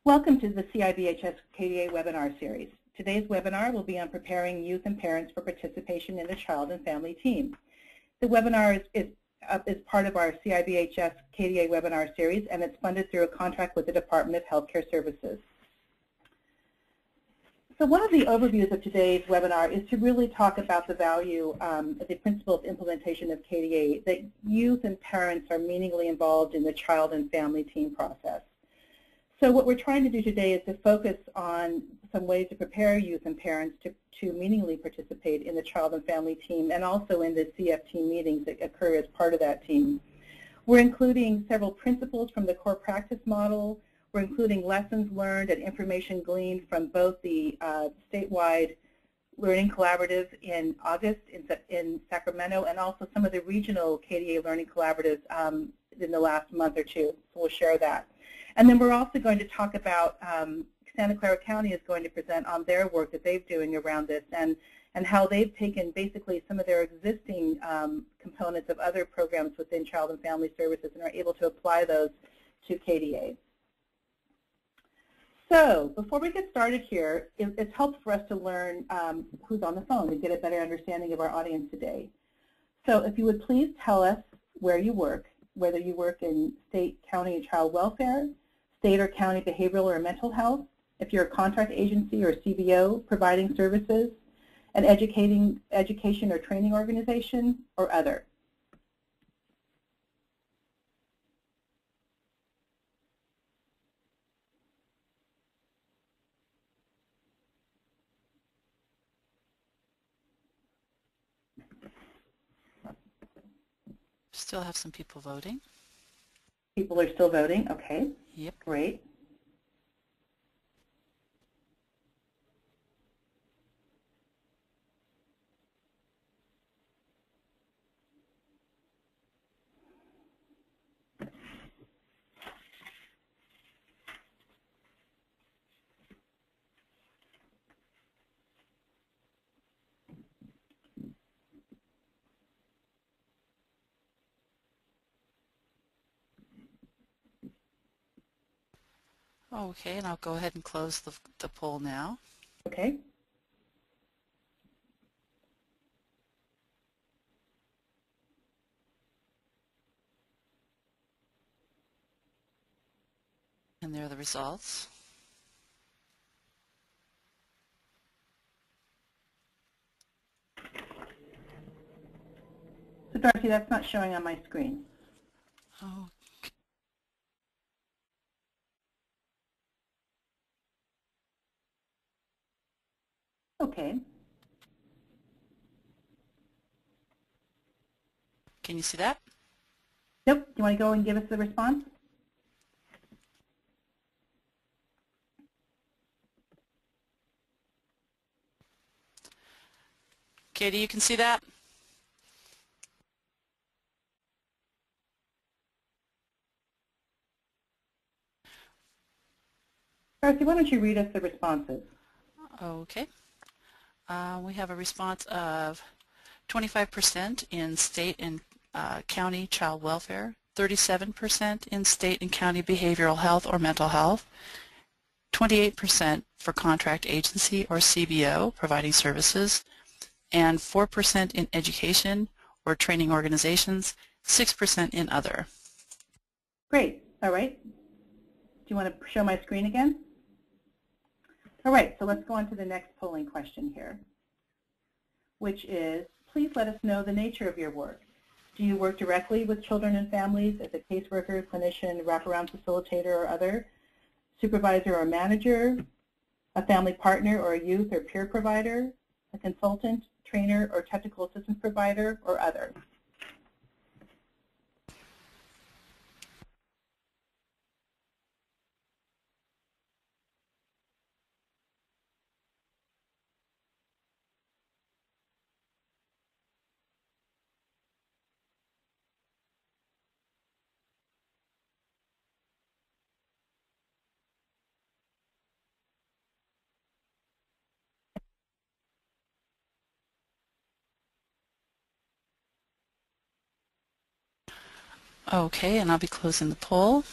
Welcome to the CIBHS KDA webinar series. Today's webinar will be on preparing youth and parents for participation in the child and family team. The webinar is part of our CIBHS KDA webinar series, and it's funded through a contract with the Department of Healthcare Services. So one of the overviews of today's webinar is to really talk about the value, the principle of implementation of KDA, that youth and parents are meaningfully involved in the child and family team process. So what we're trying to do today is to focus on some ways to prepare youth and parents to meaningfully participate in the child and family team and also in the CFT meetings that occur as part of that team. We're including several principles from the core practice model. We're including lessons learned and information gleaned from both the statewide learning collaborative in August in Sacramento and also some of the regional KDA learning collaboratives in the last month or two. So we'll share that. And then we're also going to talk about Santa Clara County is going to present on their work that they're doing around this and how they've taken basically some of their existing components of other programs within Child and Family Services and are able to apply those to KDA. So before we get started here, it's helpful for us to learn who's on the phone and get a better understanding of our audience today. So if you would please tell us where you work, whether you work in state, county, and child welfare, state or county behavioral or mental health, if you're a contract agency or CBO providing services, an education or training organization, or other. Still have some people voting. People are still voting, okay. Yep. Great. Okay, and I'll go ahead and close the poll now. Okay. And there are the results. So Darcy, that's not showing on my screen. Oh. Okay. Can you see that? Nope. Do you want to go and give us the response? Katie, you can see that? Darcy, why don't you read us the responses? Okay. We have a response of 25% in state and county child welfare, 37% in state and county behavioral health or mental health, 28% for contract agency or CBO providing services, and 4% in education or training organizations, 6% in other. Great. All right. Do you want to show my screen again? All right, so let's go on to the next polling question here, which is, please let us know the nature of your work. Do you work directly with children and families as a caseworker, clinician, wraparound facilitator, or other, supervisor or manager, a family partner or a youth or peer provider, a consultant, trainer, or technical assistance provider, or other? Okay, and I'll be closing the poll.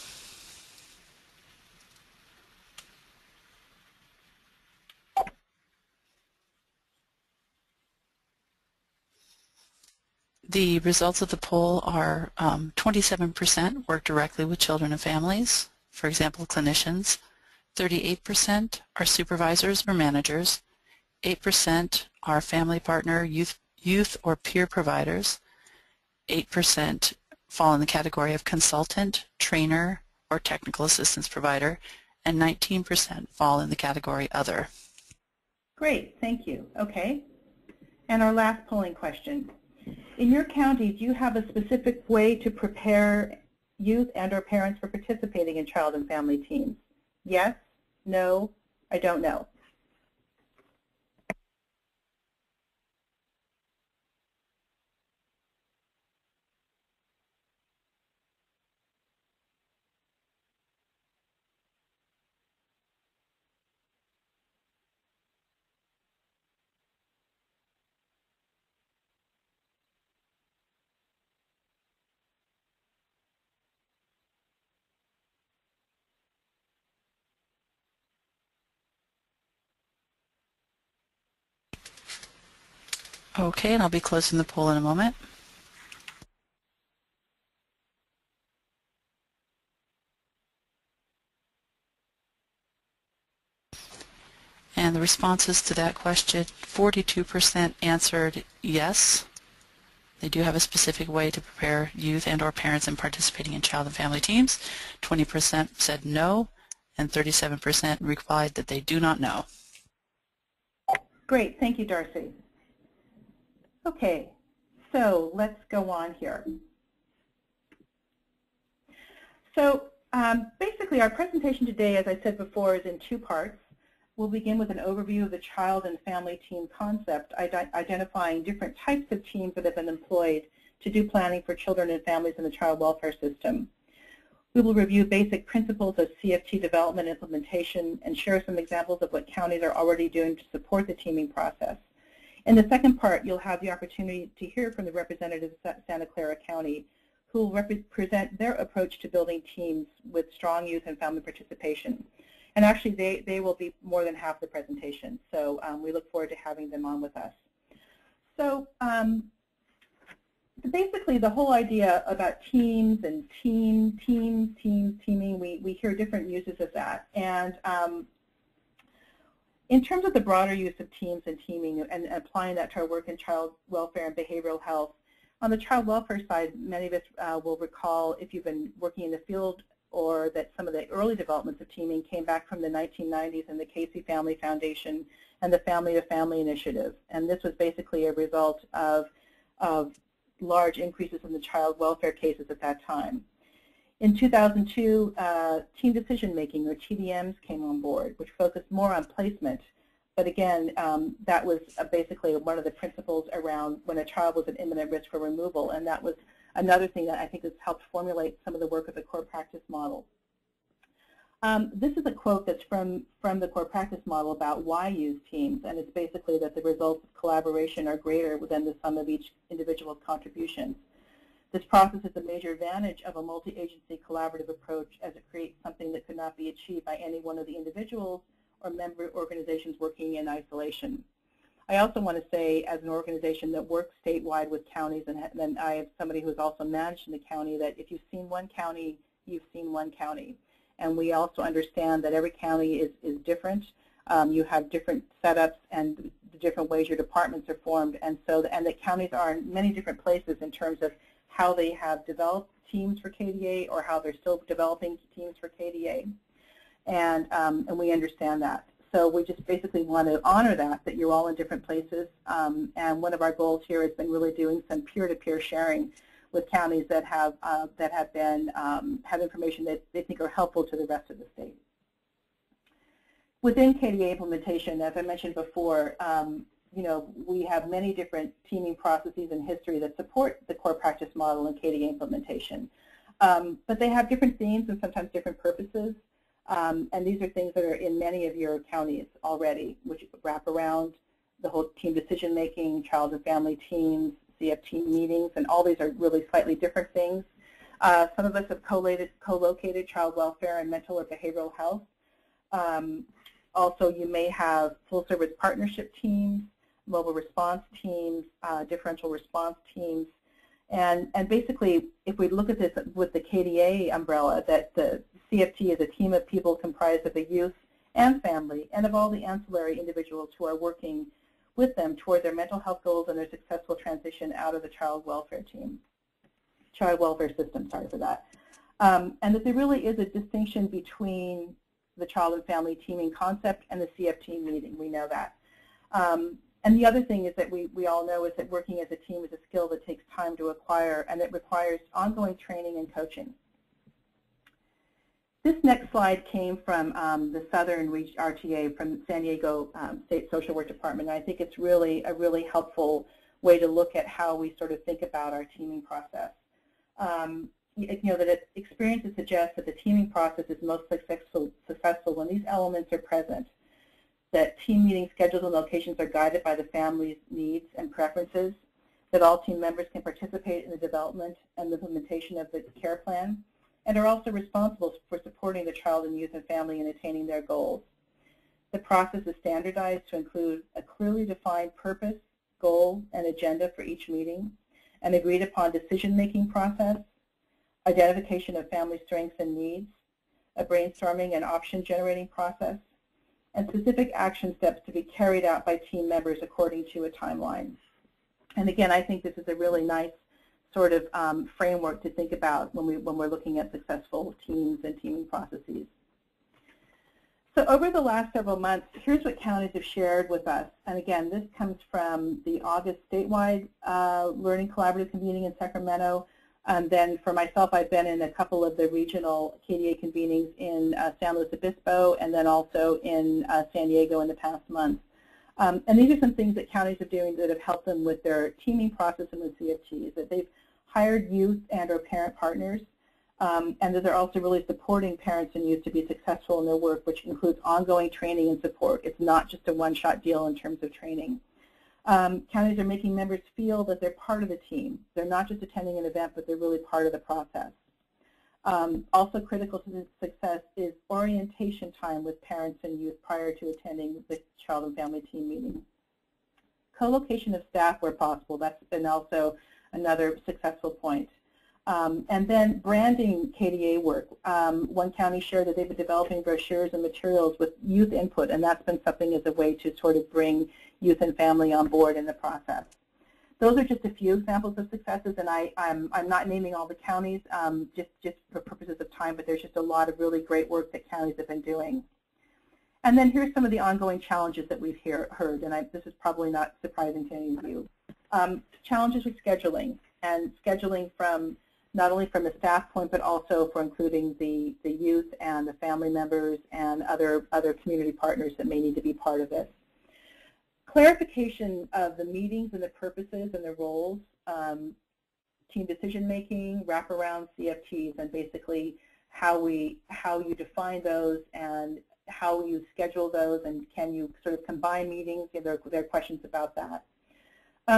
The results of the poll are 27% work directly with children and families, for example, clinicians. 38% are supervisors or managers. 8% are family partner, youth or peer providers. 8% fall in the category of consultant, trainer, or technical assistance provider, and 19% fall in the category other. Great, thank you. Okay. And our last polling question. In your county, do you have a specific way to prepare youth and or parents for participating in child and family teams? Yes, no, I don't know. Okay, and I'll be closing the poll in a moment. And the responses to that question, 42% answered yes. They do have a specific way to prepare youth and or parents in participating in child and family teams. 20% said no, and 37% replied that they do not know. Great, thank you, Darcy. Okay, so let's go on here. So basically our presentation today, as I said before, is in two parts. We'll begin with an overview of the child and family team concept, identifying different types of teams that have been employed to do planning for children and families in the child welfare system. We will review basic principles of CFT development and implementation and share some examples of what counties are already doing to support the teaming process. In the second part, you'll have the opportunity to hear from the representatives of Santa Clara County who will present their approach to building teams with strong youth and family participation. And actually, they will be more than half the presentation, so we look forward to having them on with us. So basically, the whole idea about teams and teaming, we hear different uses of that. And in terms of the broader use of teams and teaming and applying that to our work in child welfare and behavioral health, on the child welfare side, many of us will recall, if you've been working in the field, or that some of the early developments of teaming came back from the 1990s and the Casey Family Foundation and the Family to Family Initiative. And this was basically a result of large increases in the child welfare cases at that time. In 2002, team decision making, or TDMs, came on board, which focused more on placement. But again, that was basically one of the principles around when a child was at imminent risk for removal, and that was another thing that I think has helped formulate some of the work of the core practice model. This is a quote that's from the core practice model about why use teams, and it's basically that the results of collaboration are greater than the sum of each individual's contributions. This process is a major advantage of a multi-agency collaborative approach, as it creates something that could not be achieved by any one of the individuals or member organizations working in isolation. I also want to say, as an organization that works statewide with counties, and then I have somebody who's also managed in the county, that if you've seen one county, you've seen one county. And we also understand that every county is different. You have different setups and the different ways your departments are formed, and that counties are in many different places in terms of how they have developed teams for KDA or how they're still developing teams for KDA. And we understand that. So we just basically want to honor that you're all in different places. And one of our goals here has been really doing some peer-to-peer sharing with counties that have information that they think are helpful to the rest of the state. Within KDA implementation, as I mentioned before, we have many different teaming processes in history that support the core practice model in KDA implementation. But they have different themes and sometimes different purposes. And these are things that are in many of your counties already, which wrap around the whole team decision-making, child and family teams, CFT meetings, and all these are really slightly different things. Some of us have co-located child welfare and mental or behavioral health. Also, you may have full-service partnership teams, mobile response teams, differential response teams. And basically, if we look at this with the KDA umbrella, that the CFT is a team of people comprised of the youth and family and of all the ancillary individuals who are working with them toward their mental health goals and their successful transition out of the child welfare system, sorry for that. And that there really is a distinction between the child and family teaming concept and the CFT meeting. We know that. And the other thing is that we all know is that working as a team is a skill that takes time to acquire, and it requires ongoing training and coaching. This next slide came from the Southern Reach RTA from San Diego State Social Work Department, and I think it's really a really helpful way to look at how we sort of think about our teaming process. That experiences suggest that the teaming process is most successful when these elements are present, that team meeting schedules and locations are guided by the family's needs and preferences, that all team members can participate in the development and implementation of the care plan, and are also responsible for supporting the child and youth and family in attaining their goals. The process is standardized to include a clearly defined purpose, goal, and agenda for each meeting, an agreed upon decision-making process, identification of family strengths and needs, a brainstorming and option-generating process, and specific action steps to be carried out by team members according to a timeline. And again, I think this is a really nice sort of framework to think about when we're looking at successful teams and teaming processes. So over the last several months, here's what counties have shared with us. And again, this comes from the August statewide Learning Collaborative convening in Sacramento. Then for myself, I've been in a couple of the regional KDA convenings in San Luis Obispo and then also in San Diego in the past month. And these are some things that counties are doing that have helped them with their teaming process and with CFTs, that they've hired youth and or parent partners, and that they're also really supporting parents and youth to be successful in their work, which includes ongoing training and support. It's not just a one-shot deal in terms of training. Counties are making members feel that they're part of the team. They're not just attending an event, but they're really part of the process. Also critical to success is orientation time with parents and youth prior to attending the child and family team meeting. Co-location of staff where possible, that's been also another successful point. And then branding KDA work. One county shared that they've been developing brochures and materials with youth input, and that's been something as a way to sort of bring youth and family on board in the process. Those are just a few examples of successes, and I'm not naming all the counties just for purposes of time, but there's just a lot of really great work that counties have been doing. And then here's some of the ongoing challenges that we've heard, and this is probably not surprising to any of you. Challenges with scheduling, and scheduling from not only from the staff point, but also for including the youth and the family members and other community partners that may need to be part of this. Clarification of the meetings and the purposes and the roles, team decision-making, wraparound CFTs, and basically how you define those and how you schedule those, and can you sort of combine meetings? There are questions about that.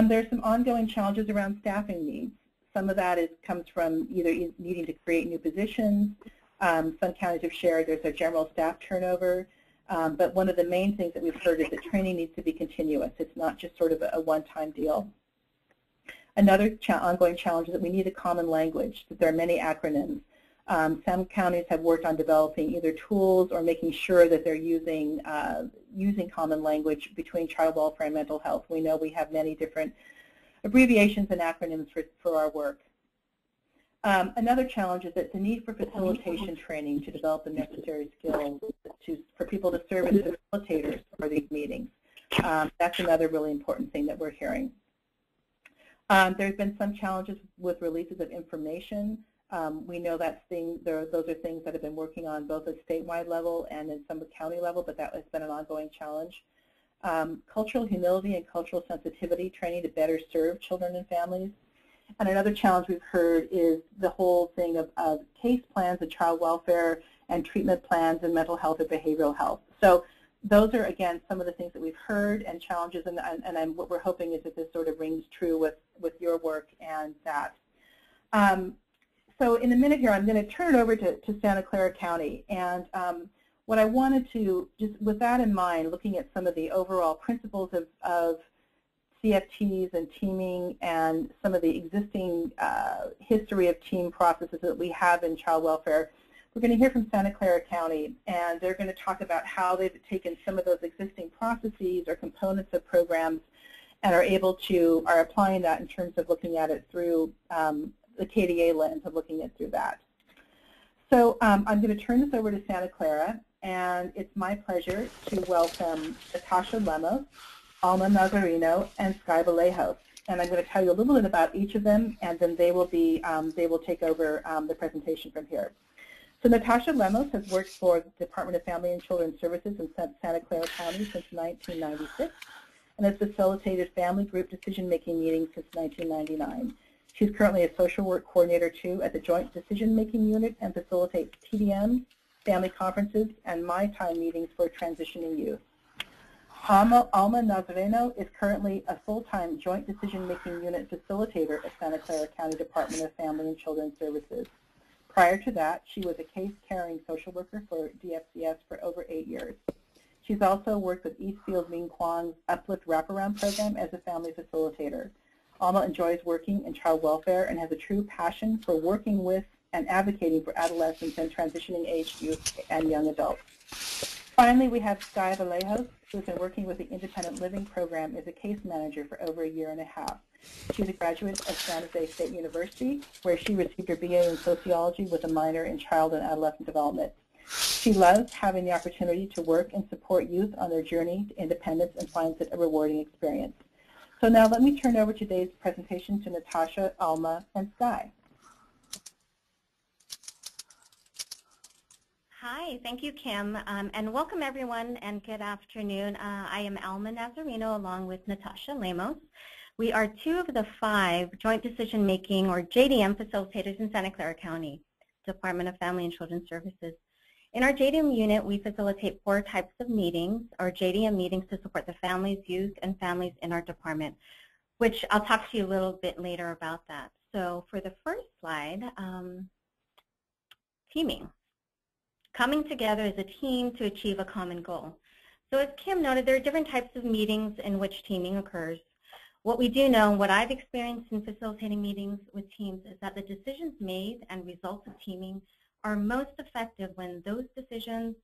There are some ongoing challenges around staffing needs. Some of that comes from either needing to create new positions. Some counties have shared there's a general staff turnover. But one of the main things that we've heard is that training needs to be continuous. It's not just sort of a one-time deal. Another ongoing challenge is that we need a common language, that there are many acronyms. Some counties have worked on developing either tools or making sure that they're using common language between child welfare and mental health. We know we have many different abbreviations and acronyms for our work. Another challenge is that the need for facilitation training to develop the necessary skills for people to serve as facilitators for these meetings. That's another really important thing that we're hearing. There's been some challenges with releases of information. We know those are things that have been working on both at statewide level and in some county level, but that has been an ongoing challenge. Cultural humility and cultural sensitivity training to better serve children and families. And another challenge we've heard is the whole thing of case plans of child welfare and treatment plans and mental health or behavioral health. So those are, again, some of the things that we've heard and challenges, and what we're hoping is that this sort of rings true with your work and that. So in a minute here, I'm going to turn it over to Santa Clara County. And what I wanted to, just with that in mind, looking at some of the overall principles of CFTs and teaming and some of the existing history of team processes that we have in child welfare, we're going to hear from Santa Clara County, and they're going to talk about how they've taken some of those existing processes or components of programs and are applying that in terms of looking at it through the KDA lens of looking at it through that. So I'm going to turn this over to Santa Clara, and it's my pleasure to welcome Natasha Lemos, Alma Nazareno, and Sky Vallejos. And I'm going to tell you a little bit about each of them, and then they will take over the presentation from here. So Natasha Lemos has worked for the Department of Family and Children's Services in Santa Clara County since 1996 and has facilitated family group decision-making meetings since 1999. She's currently a social work coordinator, too, at the Joint Decision-Making Unit and facilitates TDMs, family conferences, and My Time meetings for transitioning youth. Alma Nazareno is currently a full-time Joint Decision-Making Unit facilitator at Santa Clara County Department of Family and Children's Services. Prior to that, she was a case-carrying social worker for DFCS for over 8 years. She's also worked with Eastfield Ming Kwang's Uplift Wraparound Program as a family facilitator. Alma enjoys working in child welfare and has a true passion for working with and advocating for adolescents and transitioning age youth and young adults. Finally, we have Sky Vallejos, who has been working with the Independent Living Program as a case manager for over 1.5 years. She's a graduate of San Jose State University, where she received her BA in sociology with a minor in child and adolescent development. She loves having the opportunity to work and support youth on their journey to independence and finds it a rewarding experience. So now let me turn over today's presentation to Natasha, Alma, and Sky. Hi, thank you, Kim, and welcome everyone, and good afternoon. I am Alma Nazareno along with Natasha Lemos. We are 2 of the 5 Joint Decision-Making, or JDM, facilitators in Santa Clara County, Department of Family and Children's Services. In our JDM unit, we facilitate 4 types of meetings, or JDM meetings, to support the families, youth, and families in our department, which I'll talk to you a little bit later about that. So for the first slide, teaming. Coming together as a team to achieve a common goal. So as Kim noted, there are different types of meetings in which teaming occurs. What we do know, what I've experienced in facilitating meetings with teams, is that the decisions made and results of teaming are most effective when those decisions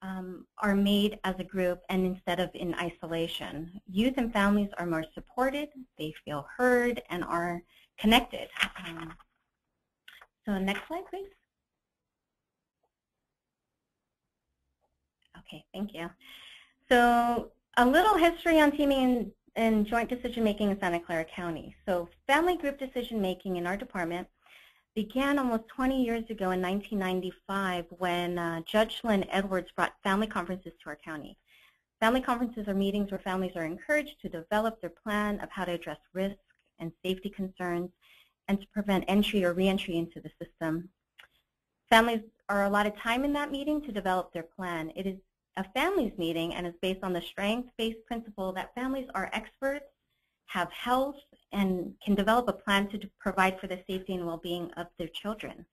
are made as a group and instead of in isolation. Youth and families are more supported, they feel heard, and are connected. So next slide, please. Okay, thank you. So a little history on teaming and joint decision-making in Santa Clara County. So family group decision-making in our department began almost 20 years ago in 1995 when Judge Lynn Edwards brought family conferences to our county. Family conferences are meetings where families are encouraged to develop their plan of how to address risk and safety concerns and to prevent entry or reentry into the system. Families are allotted time in that meeting to develop their plan. It is a families meeting and is based on the strength-based principle that families are experts, have health, and can develop a plan to provide for the safety and well-being of their children.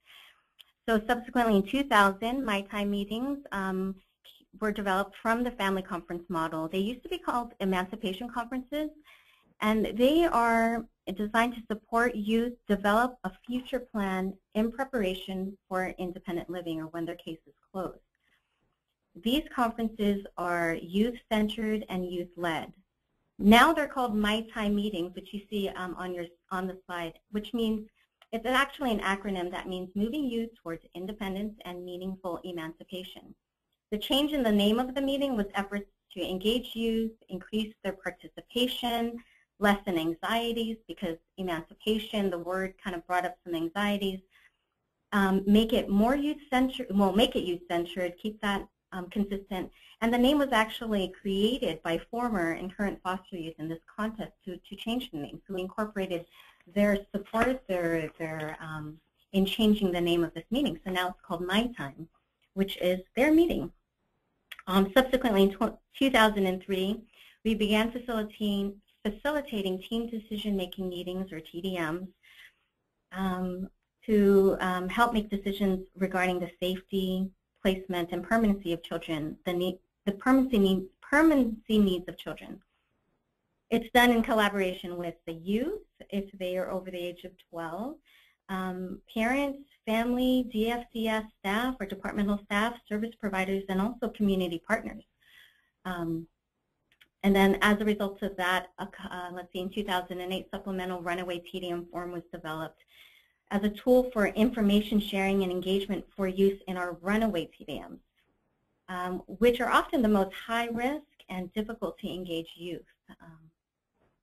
So subsequently in 2000, My Time meetings were developed from the family conference model. They used to be called emancipation conferences, and they are designed to support youth develop a future plan in preparation for independent living or when their case is closed. These conferences are youth-centered and youth-led. Now they're called My Time meetings, which you see on the slide, which means it's actually an acronym that means moving youth towards independence and meaningful emancipation. The change in the name of the meeting was efforts to engage youth, increase their participation, lessen anxieties, because emancipation, the word kind of brought up some anxieties, make it more youth-centered, well, make it youth-centered, keep that consistent. And the name was actually created by former and current foster youth in this contest to change the name. So we incorporated their support in changing the name of this meeting. So now it's called My Time, which is their meeting. Subsequently, in 2003, we began facilitating team decision-making meetings, or TDMs, to help make decisions regarding the safety, placement, and permanency of children, the permanency needs of children. It's done in collaboration with the youth, if they are over the age of 12, parents, family, DFCS staff or departmental staff, service providers, and also community partners. And then as a result of that, let's see, in 2008, supplemental runaway PDM form was developed as a tool for information sharing and engagement for use in our runaway PDMs, which are often the most high risk and difficult to engage youth.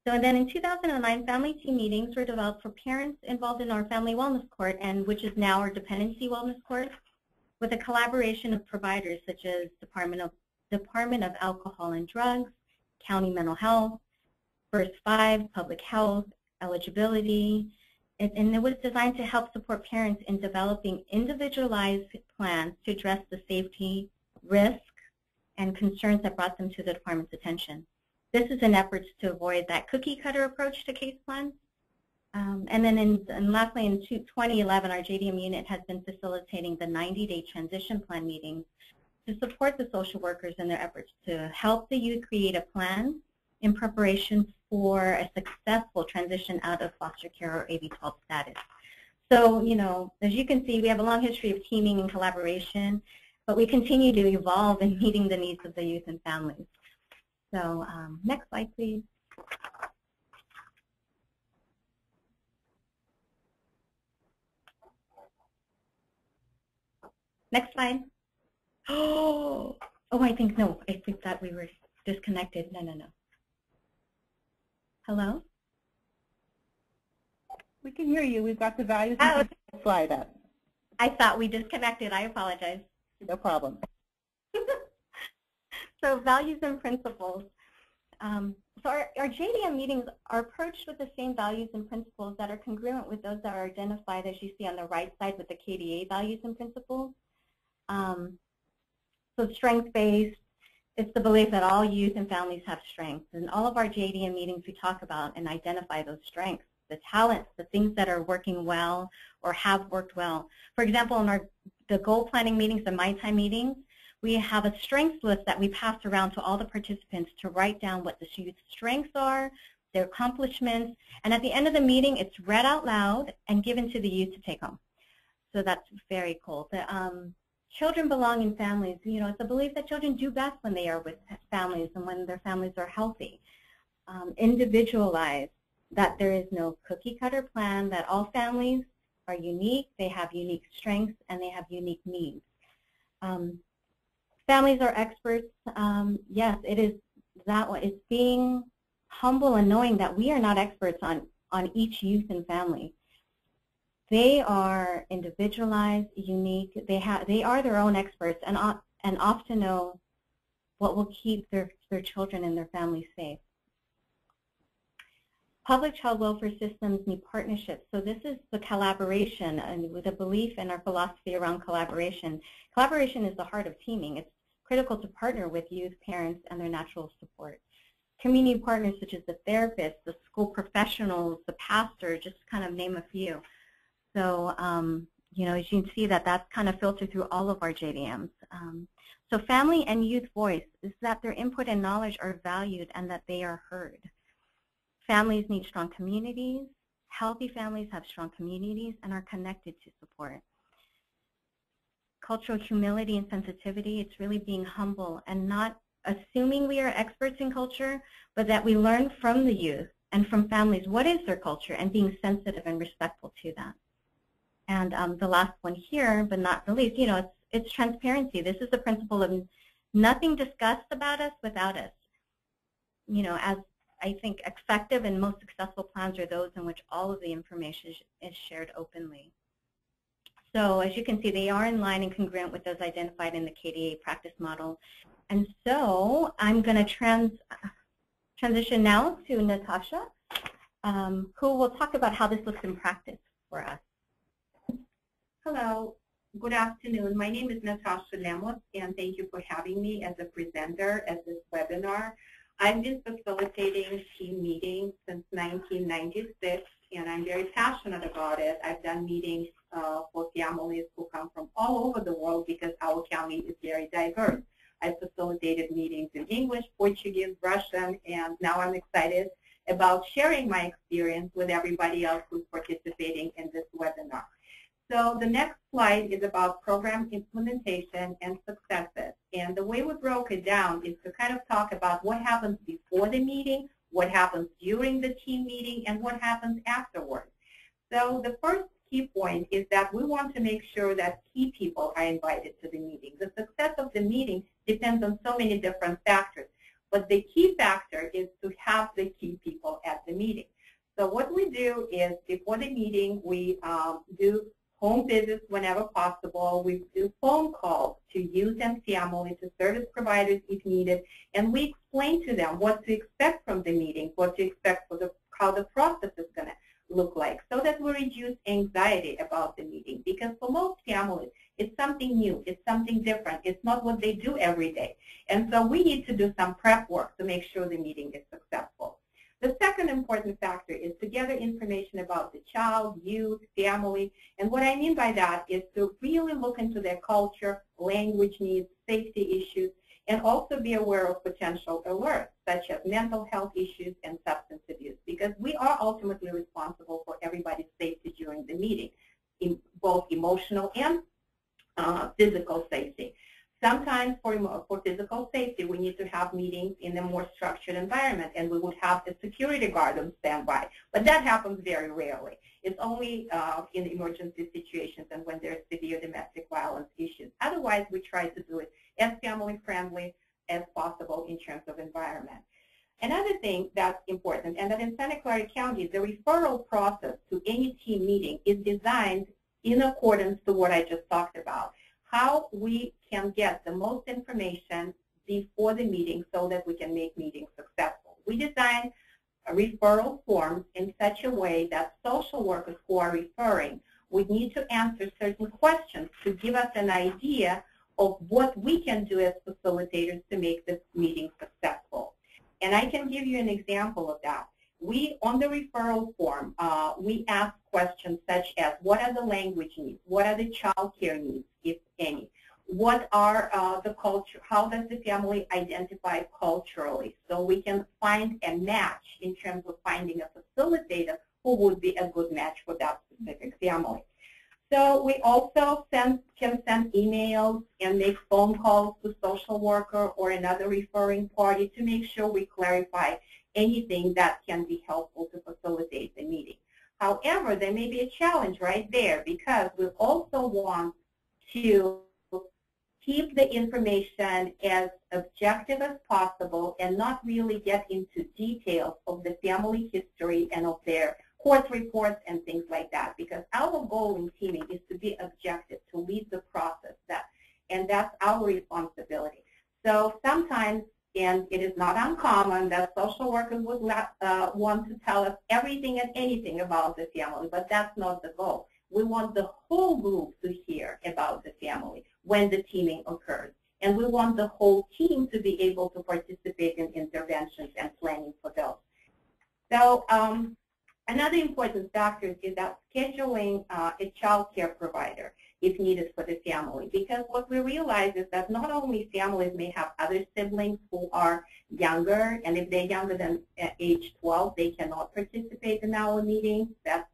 So and then in 2009, family team meetings were developed for parents involved in our family wellness court, and which is now our dependency wellness court, with a collaboration of providers such as Department of Alcohol and Drugs, County Mental Health, First 5, Public Health, Eligibility, and it was designed to help support parents in developing individualized plans to address the safety, risk, and concerns that brought them to the department's attention. This is an effort to avoid that cookie-cutter approach to case plans. And then lastly, in 2011, our JDM unit has been facilitating the 90-day transition plan meetings to support the social workers in their efforts to help the youth create a plan in preparation for a successful transition out of foster care or AB-12 status. So, you know, as you can see, we have a long history of teaming and collaboration, but we continue to evolve in meeting the needs of the youth and families. So, next slide, please. Next slide. Oh, I think that we were disconnected. No. Hello? We can hear you. We've got the values slide up. I thought we disconnected. I apologize. No problem. So values and principles. So our JDM meetings are approached with the same values and principles that are congruent with those that are identified, as you see on the right side, with the KDA values and principles. So strength-based, it's the belief that all youth and families have strengths. In all of our JDM meetings, we talk about and identify those strengths, the talents, the things that are working well or have worked well. For example, in the goal planning meetings, the My Time meetings, we have a strengths list that we pass around to all the participants to write down what the youth's strengths are, their accomplishments, and at the end of the meeting, it's read out loud and given to the youth to take home. So that's very cool. Children belong in families. You know, it's a belief that children do best when they are with families and when their families are healthy. Individualized, that there is no cookie-cutter plan, that all families are unique, they have unique strengths, and they have unique needs. Families are experts. Yes, it is that one. It's being humble and knowing that we are not experts on each youth and family. They are individualized, unique. They are their own experts and often know what will keep their children and their families safe. Public child welfare systems need partnerships. So this is the collaboration, and with a belief in our philosophy around collaboration. Collaboration is the heart of teaming. It's critical to partner with youth, parents, and their natural support. Community partners such as the therapists, the school professionals, the pastor, just kind of name a few. So, you know, as you can see that's kind of filtered through all of our JDMs. So family and youth voice is that their input and knowledge are valued and that they are heard. Families need strong communities. Healthy families have strong communities and are connected to support. Cultural humility and sensitivity, it's really being humble and not assuming we are experts in culture, but that we learn from the youth and from families what is their culture and being sensitive and respectful to that. And the last one here, but not the least, you know, it's transparency. This is the principle of nothing discussed about us without us. You know, as I think effective and most successful plans are those in which all of the information is shared openly. So as you can see, they are in line and congruent with those identified in the KDA practice model. And so I'm going to transition now to Natasha, who will talk about how this looks in practice for us. Hello, good afternoon. My name is Natasha Lemos, and thank you for having me as a presenter at this webinar. I've been facilitating team meetings since 1996, and I'm very passionate about it. I've done meetings for families who come from all over the world because our county is very diverse. I facilitated meetings in English, Portuguese, Russian, and now I'm excited about sharing my experience with everybody else who's participating in this webinar. So the next slide is about program implementation and successes. And the way we broke it down is to kind of talk about what happens before the meeting, what happens during the team meeting, and what happens afterwards. So the first key point is that we want to make sure that key people are invited to the meeting. The success of the meeting depends on so many different factors, but the key factor is to have the key people at the meeting. So what we do is before the meeting, we do home visits whenever possible. We do phone calls to youth and family, to service providers if needed, and we explain to them what to expect from the meeting, what to expect for how the process is going to look like, so that we reduce anxiety about the meeting. Because for most families, it's something new, it's something different, it's not what they do every day. And so we need to do some prep work to make sure the meeting is successful. The second important factor is to gather information about the child, youth, family, and what I mean by that is to really look into their culture, language needs, safety issues, and also be aware of potential alerts, such as mental health issues and substance abuse, because we are ultimately responsible for everybody's safety during the meeting, in both emotional and physical safety. Sometimes for physical safety, we need to have meetings in a more structured environment, and we would have a security guard on standby. But that happens very rarely. It's only in emergency situations and when there's severe domestic violence issues. Otherwise, we try to do it as family-friendly as possible in terms of environment. Another thing that's important, and that in Santa Clara County, the referral process to any team meeting is designed in accordance to what I just talked about. How we can get the most information before the meeting so that we can make meetings successful. We design referral forms in such a way that social workers who are referring would need to answer certain questions to give us an idea of what we can do as facilitators to make this meeting successful. And I can give you an example of that. On the referral form, we ask questions such as, what are the language needs? What are the child care needs, if any? What are the culture? How does the family identify culturally? So we can find a match in terms of finding a facilitator who would be a good match for that specific family. So we also can send emails and make phone calls to social worker or another referring party to make sure we clarify anything that can be helpful to facilitate the meeting. However, there may be a challenge right there because we also want to keep the information as objective as possible and not really get into details of the family history and of their court reports and things like that, because our goal in teaming is to be objective, to lead the process, and that's our responsibility. So sometimes, and it is not uncommon, that social workers would want to tell us everything and anything about the family, but that's not the goal. We want the whole group to hear about the family when the teaming occurs, and we want the whole team to be able to participate in interventions and planning for those. So another important factor is that scheduling a child care provider if needed for the family, because what we realize is that not only families may have other siblings who are younger, and if they're younger than age 12, they cannot participate in our meetings. That's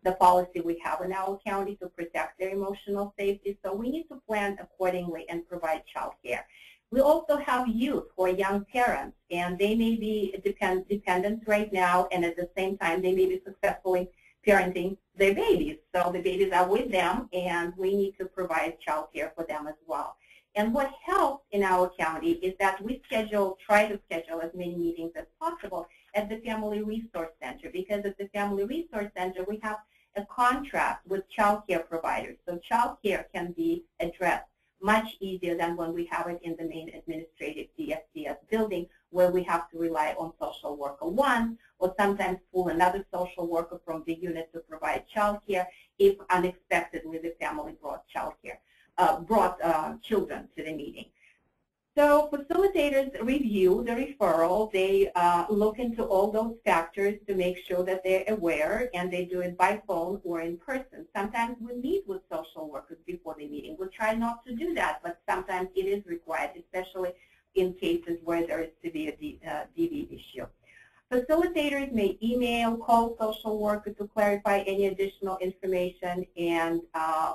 the policy we have in our county to protect their emotional safety. So we need to plan accordingly and provide child care. We also have youth who are young parents, and they may be dependents right now, and at the same time they may be successfully parenting their babies. So the babies are with them, and we need to provide child care for them as well. And what helps in our county is that we try to schedule as many meetings as possible at the Family Resource Center, because at the Family Resource Center we have a contract with child care providers. So child care can be addressed much easier than when we have it in the main administrative DSCS building, where we have to rely on social worker one, or sometimes pull another social worker from the unit to provide child care if unexpectedly the family brought children to the meeting. So facilitators review the referral. They look into all those factors to make sure that they're aware, and they do it by phone or in person. Sometimes we meet with social workers before the meeting. We try not to do that, but sometimes it is required, especially in cases where there is severe DV issue. Facilitators may email, call social worker to clarify any additional information, and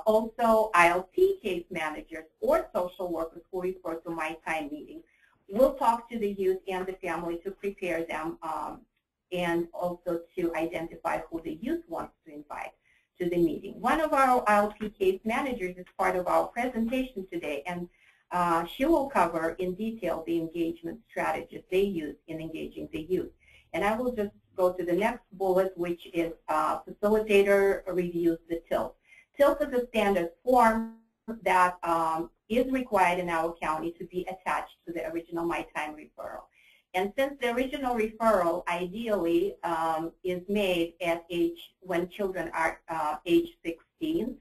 also ILP case managers or social workers who refer to My Time meetings will talk to the youth and the family to prepare them and also to identify who the youth wants to invite to the meeting. One of our ILP case managers is part of our presentation today, and she will cover in detail the engagement strategies they use in engaging the youth. And I will just go to the next bullet, which is facilitator reviews the TILF. TILF is a standard form that is required in our county to be attached to the original My Time referral. And since the original referral ideally is made at when children are age 16,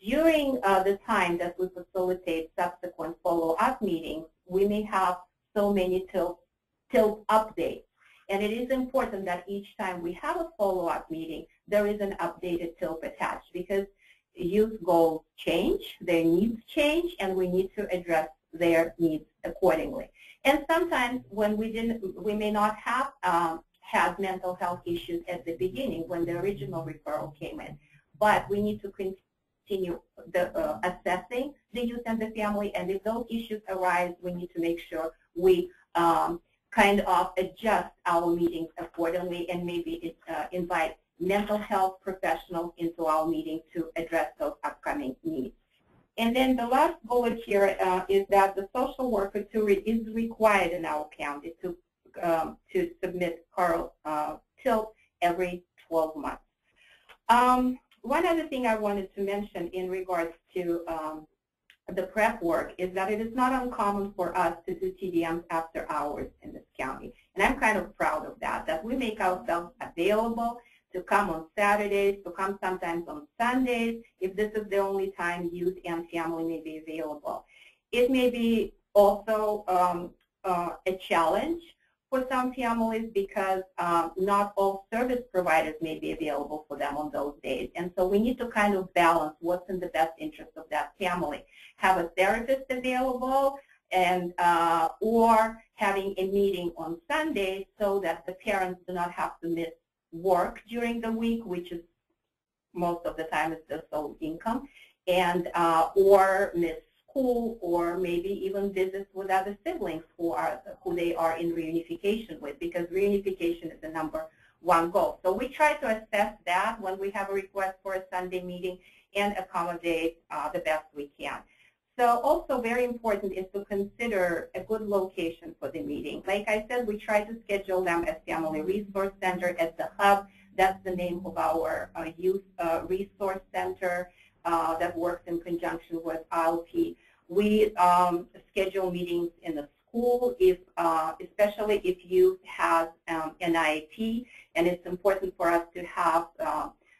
during the time that we facilitate subsequent follow-up meetings, we may have so many TILF updates. And it is important that each time we have a follow-up meeting, there is an updated TILF attached, because youth goals change, their needs change, and we need to address their needs accordingly. And sometimes when we may not have had mental health issues at the beginning when the original referral came in, but we need to continue assessing the youth and the family, and if those issues arise, we need to make sure we kind of adjust our meetings accordingly, and maybe invite mental health professionals into our meeting to address those upcoming needs. And then the last bullet here is that the social worker is required in our county to submit TILF every 12 months. One other thing I wanted to mention in regards to the prep work is that it is not uncommon for us to do TDMs after hours in this county. And I'm kind of proud of that we make ourselves available to come on Saturdays, to come sometimes on Sundays, if this is the only time youth and family may be available. It may be also a challenge for some families because not all service providers may be available for them on those days. And so we need to kind of balance what's in the best interest of that family. Have a therapist available, and or having a meeting on Sunday so that the parents do not have to miss work during the week, which is most of the time is their sole income, and or miss school, or maybe even visits with other siblings who they are in reunification with, because reunification is the #1 goal. So we try to assess that when we have a request for a Sunday meeting and accommodate the best we can. So also very important is to consider a good location for the meeting. Like I said, we try to schedule them at Family Resource Center at the Hub. That's the name of our youth resource center that works in conjunction with ILP. We schedule meetings in the school, especially if youth has an IEP, and it's important for us to have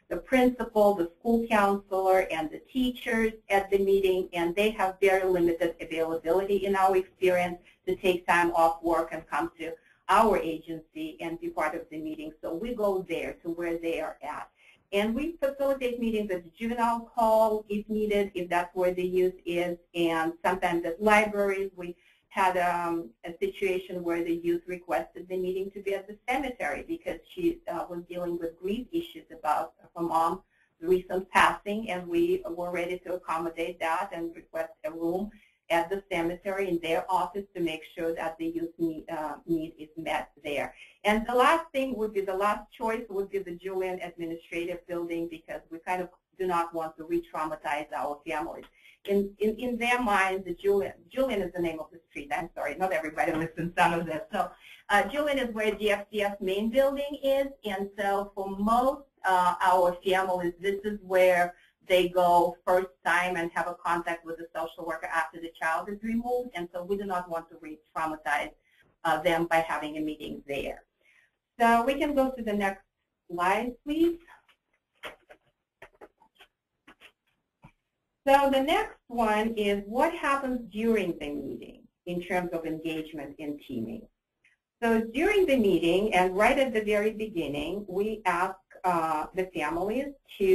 the principal, the school counselor, and the teachers at the meeting, and they have very limited availability in our experience to take time off work and come to our agency and be part of the meeting. So we go there to where they are at. And we facilitate meetings at the juvenile hall if needed, if that's where the youth is, and sometimes at libraries. We had a situation where the youth requested the meeting to be at the cemetery because she was dealing with grief issues about her mom's recent passing, and we were ready to accommodate that and request a room at the cemetery in their office to make sure that the youth need is met there. And the last thing would be, the last choice would be the Julian Administrative Building, because we kind of do not want to re-traumatize our families. In their minds, the Julian is the name of the street. I'm sorry, not everybody lives in San Jose. So Julian is where DFDF main building is, and so for most our families, this is where they go first time and have a contact with the social worker after the child is removed, and so we do not want to re-traumatize them by having a meeting there. So we can go to the next slide, please. So the next one is what happens during the meeting. in terms of engagement in teaming. So during the meeting and right at the very beginning, we ask the families to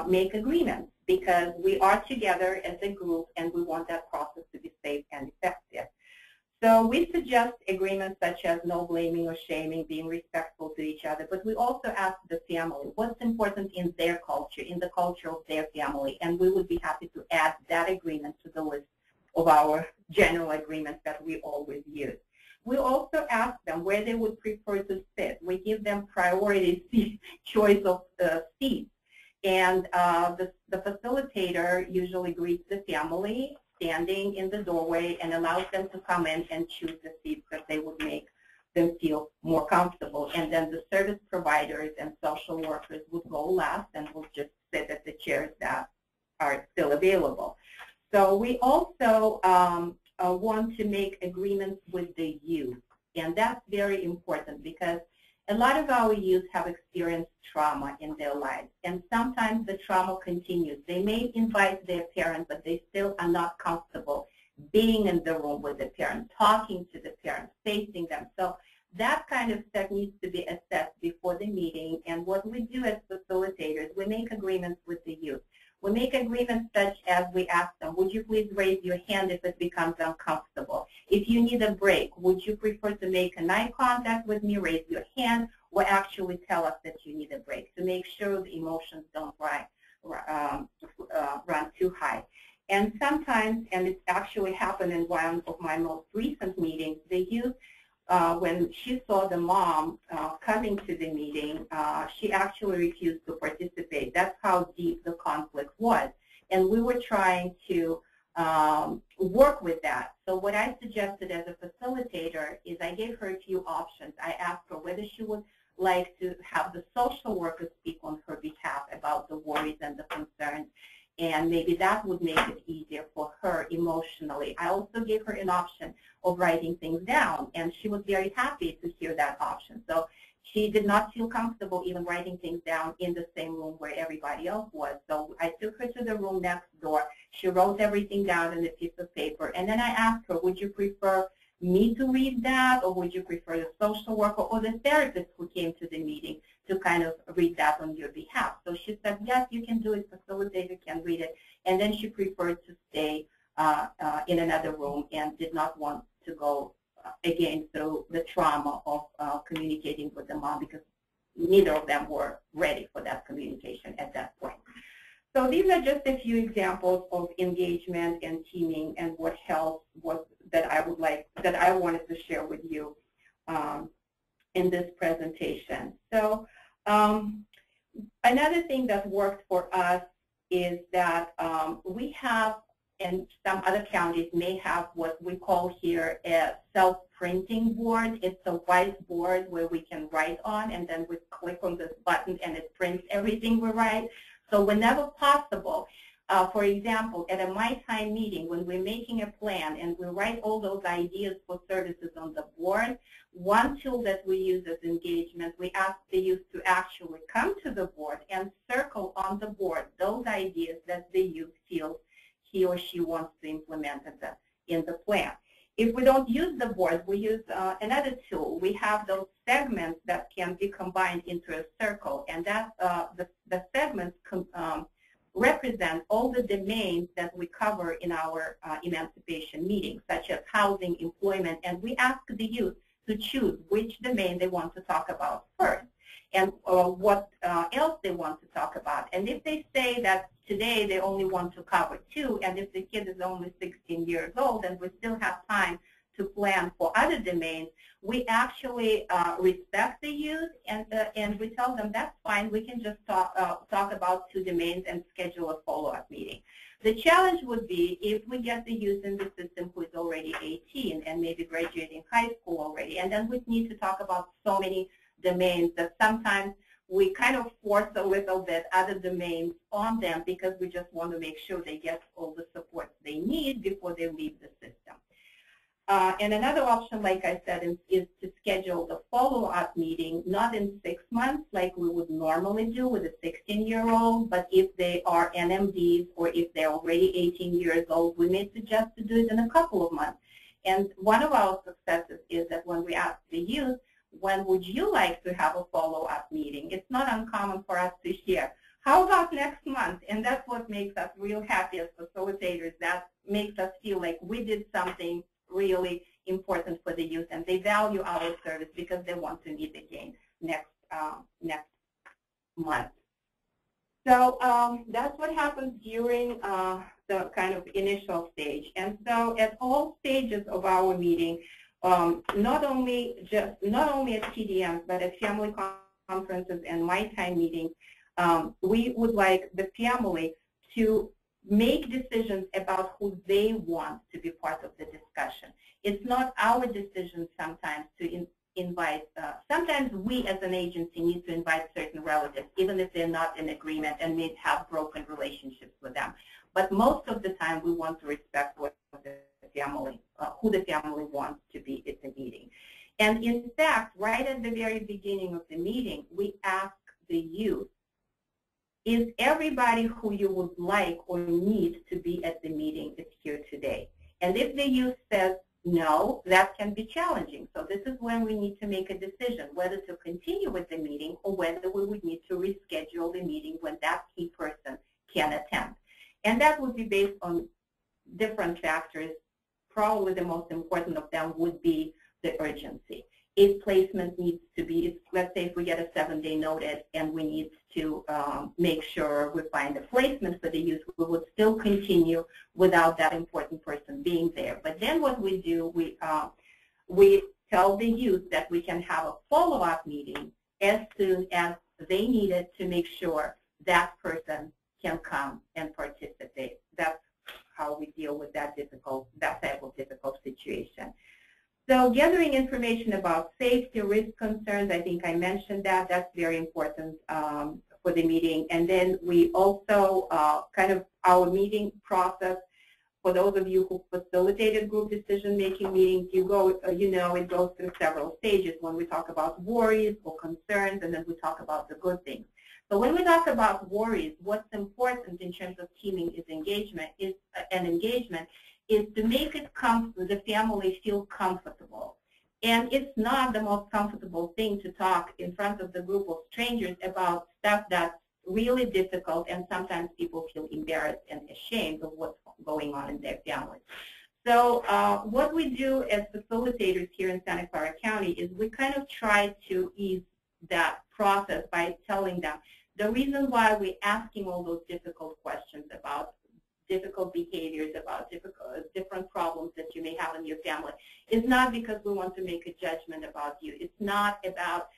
make agreements because we are together as a group and we want that process to be safe and effective. So we suggest agreements such as no blaming or shaming, being respectful to each other, but we also ask the family what's important in their culture, in the culture of their family, and we would be happy to add that agreement to the list of our general agreements that we always use. We also ask them where they would prefer to sit. We give them priority choice of seats, and the facilitator usually greets the family standing in the doorway and allows them to come in and choose the seats that they would make them feel more comfortable. And then the service providers and social workers would go last and will just sit at the chairs that are still available. So we also want to make agreements with the youth, and that's very important because a lot of our youth have experienced trauma in their lives, and sometimes the trauma continues. They may invite their parents, but they still are not comfortable being in the room with the parents, talking to the parents, facing them. So that kind of stuff needs to be assessed before the meeting, and what we do as facilitators, we make agreements with the youth. We make agreements such as we ask them, would you please raise your hand if it becomes uncomfortable? If you need a break, would you prefer to make an eye contact with me, raise your hand, or actually tell us that you need a break to make sure the emotions don't run too high. And sometimes, and it's actually happened in one of my most recent meetings, the youth, when she saw the mom coming to the meeting, she actually refused to participate. That's how deep the conflict was. And we were trying to work with that. So what I suggested as a facilitator is I gave her a few options. I asked her whether she would like to have the social worker speak on her behalf about the worries and the concerns, and maybe that would make it easier for her emotionally. I also gave her an option of writing things down, and she was very happy to hear that option. So she did not feel comfortable even writing things down in the same room where everybody else was. So I took her to the room next door. She wrote everything down on a piece of paper, and then I asked her, would you prefer me to read that, or would you prefer the social worker or the therapist who came to the meeting to kind of read that on your behalf? So she said, yes, you can do it, facilitator can read it. And then she preferred to stay in another room and did not want to go again through the trauma of communicating with the mom, because neither of them were ready for that communication at that point. So these are just a few examples of engagement and teaming and what helps, that I wanted to share with you in this presentation. So another thing that worked for us is that we have, and some other counties may have, what we call here a self-printing board. It's a whiteboard where we can write on, and then we click on this button and it prints everything we write. So whenever possible, for example, at a My Time meeting, when we're making a plan and we write all those ideas for services on the board, one tool that we use as engagement, we ask the youth to actually come to the board and circle on the board those ideas that the youth feels he or she wants to implement in the plan. If we don't use the board, we use another tool. We have those segments that can be combined into a circle, and that the segments represent all the domains that we cover in our emancipation meetings, such as housing, employment, and we ask the youth to choose which domain they want to talk about first and what else they want to talk about. And if they say that today they only want to cover 2, and if the kid is only 16 years old and we still have time to plan for other domains, we actually respect the youth, and we tell them that's fine, we can just talk about 2 domains and schedule a follow-up meeting. The challenge would be if we get the youth in the system who is already 18 and maybe graduating high school already, and then we need to talk about so many domains that sometimes we kind of force a little bit other domains on them because we just want to make sure they get all the support they need before they leave the system. And another option, like I said, is to schedule the follow-up meeting, not in 6 months like we would normally do with a 16-year-old, but if they are NMDs or if they're already 18 years old, we may suggest to do it in a couple of months. And one of our successes is that when we ask the youth, when would you like to have a follow-up meeting? It's not uncommon for us to hear, how about next month? And that's what makes us real happy as facilitators. That makes us feel like we did something really important for the youth, and they value our service because they want to meet again next month. So that's what happens during the kind of initial stage. And so at all stages of our meeting, not only at TDMs, but at family conferences and my time meetings, we would like the family to make decisions about who they want to be part of the discussion. It's not our decision sometimes to invite, sometimes we as an agency need to invite certain relatives, even if they're not in agreement and may have broken relationships with them. But most of the time we want to respect what the family, who the family wants to be at the meeting. And in fact, right at the very beginning of the meeting, we ask the youth, is everybody who you would like or need to be at the meeting is here today? And if the youth says no, that can be challenging. So this is when we need to make a decision whether to continue with the meeting or whether we would need to reschedule the meeting when that key person can attend. And that would be based on different factors. Probably the most important of them would be the urgency. If placement needs to be, let's say if we get a 7-day notice and we need to make sure we find a placement for the youth, we would still continue without that important person being there. But then what we do, we tell the youth that we can have a follow-up meeting as soon as they need it to make sure that person can come and participate. That's how we deal with that type of difficult situation. So gathering information about safety, risk concerns, I think I mentioned that. That's very important for the meeting. And then we also kind of our meeting process, for those of you who facilitated group decision-making meetings, it goes through several stages when we talk about worries or concerns, and then we talk about the good things. So when we talk about worries, what's important in terms of teaming is engagement, is to make it the family feel comfortable. And it's not the most comfortable thing to talk in front of the group of strangers about stuff that's really difficult, and sometimes people feel embarrassed and ashamed of what's going on in their family. So what we do as facilitators here in Santa Clara County is we kind of try to ease that process by telling them the reason why we're asking all those difficult questions about difficult behaviors, about different problems that you may have in your family is not because we want to make a judgment about you. It's not about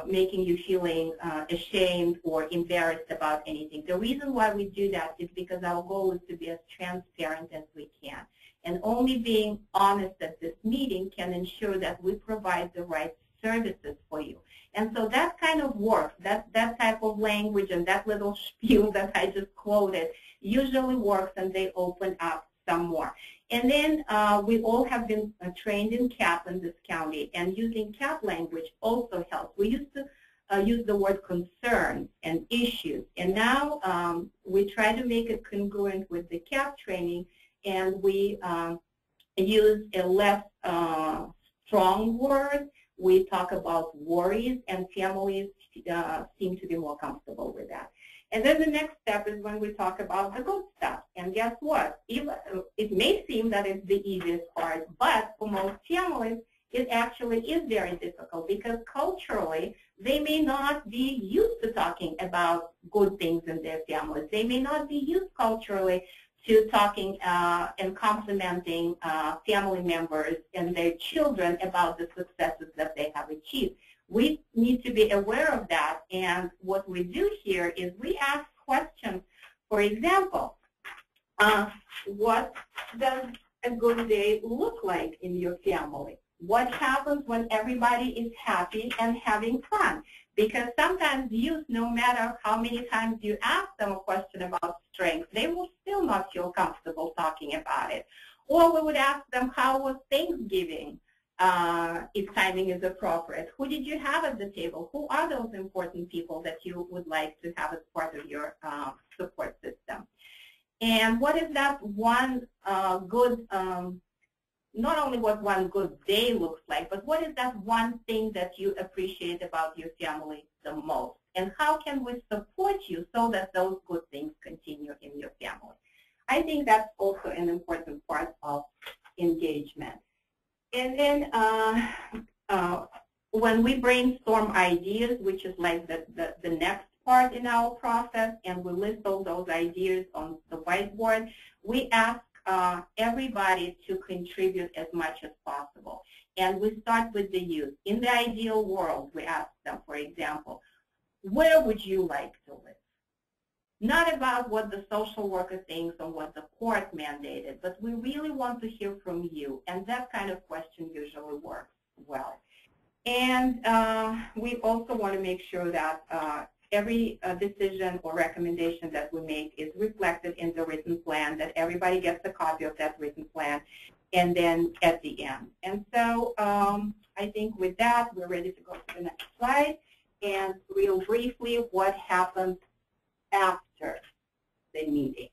making you feeling ashamed or embarrassed about anything. The reason why we do that is because our goal is to be as transparent as we can. And only being honest at this meeting can ensure that we provide the right services for you. And so that kind of works, that type of language and that little spiel that I just quoted usually works, and they open up some more. And then we all have been trained in CAP in this county, and using CAP language also helps. We used to use the word concerns and issues, and now we try to make it congruent with the CAP training, and we use a less strong word. We talk about worries, and families seem to be more comfortable with that. And then the next step is when we talk about the good stuff. And guess what? It may seem that it's the easiest part, but for most families, it actually is very difficult because culturally, they may not be used to talking about good things in their families. They may not be used culturally to talking and complimenting family members and their children about the successes that they have achieved. We need to be aware of that, and what we do here is we ask questions. For example, what does a good day look like in your family? What happens when everybody is happy and having fun? Because sometimes youth, no matter how many times you ask them a question about strength, they will still not feel comfortable talking about it. Or we would ask them, how was Thanksgiving, if timing is appropriate? Who did you have at the table? Who are those important people that you would like to have as part of your support system? And what is that one good, not only what one good day looks like, but what is that one thing that you appreciate about your family the most? And how can we support you so that those good things continue in your family? I think that's also an important part of engagement. And then when we brainstorm ideas, which is like the next part in our process, and we list all those ideas on the whiteboard, we ask everybody to contribute as much as possible. And we start with the youth. In the ideal world, we ask them, for example, where would you like to live? Not about what the social worker thinks or what the court mandated, but we really want to hear from you. And that kind of question usually works well. And we also want to make sure that every decision or recommendation that we make is reflected in the written plan, that everybody gets a copy of that written plan, and then at the end. And so I think with that, we're ready to go to the next slide. And real briefly, what happens after the meeting.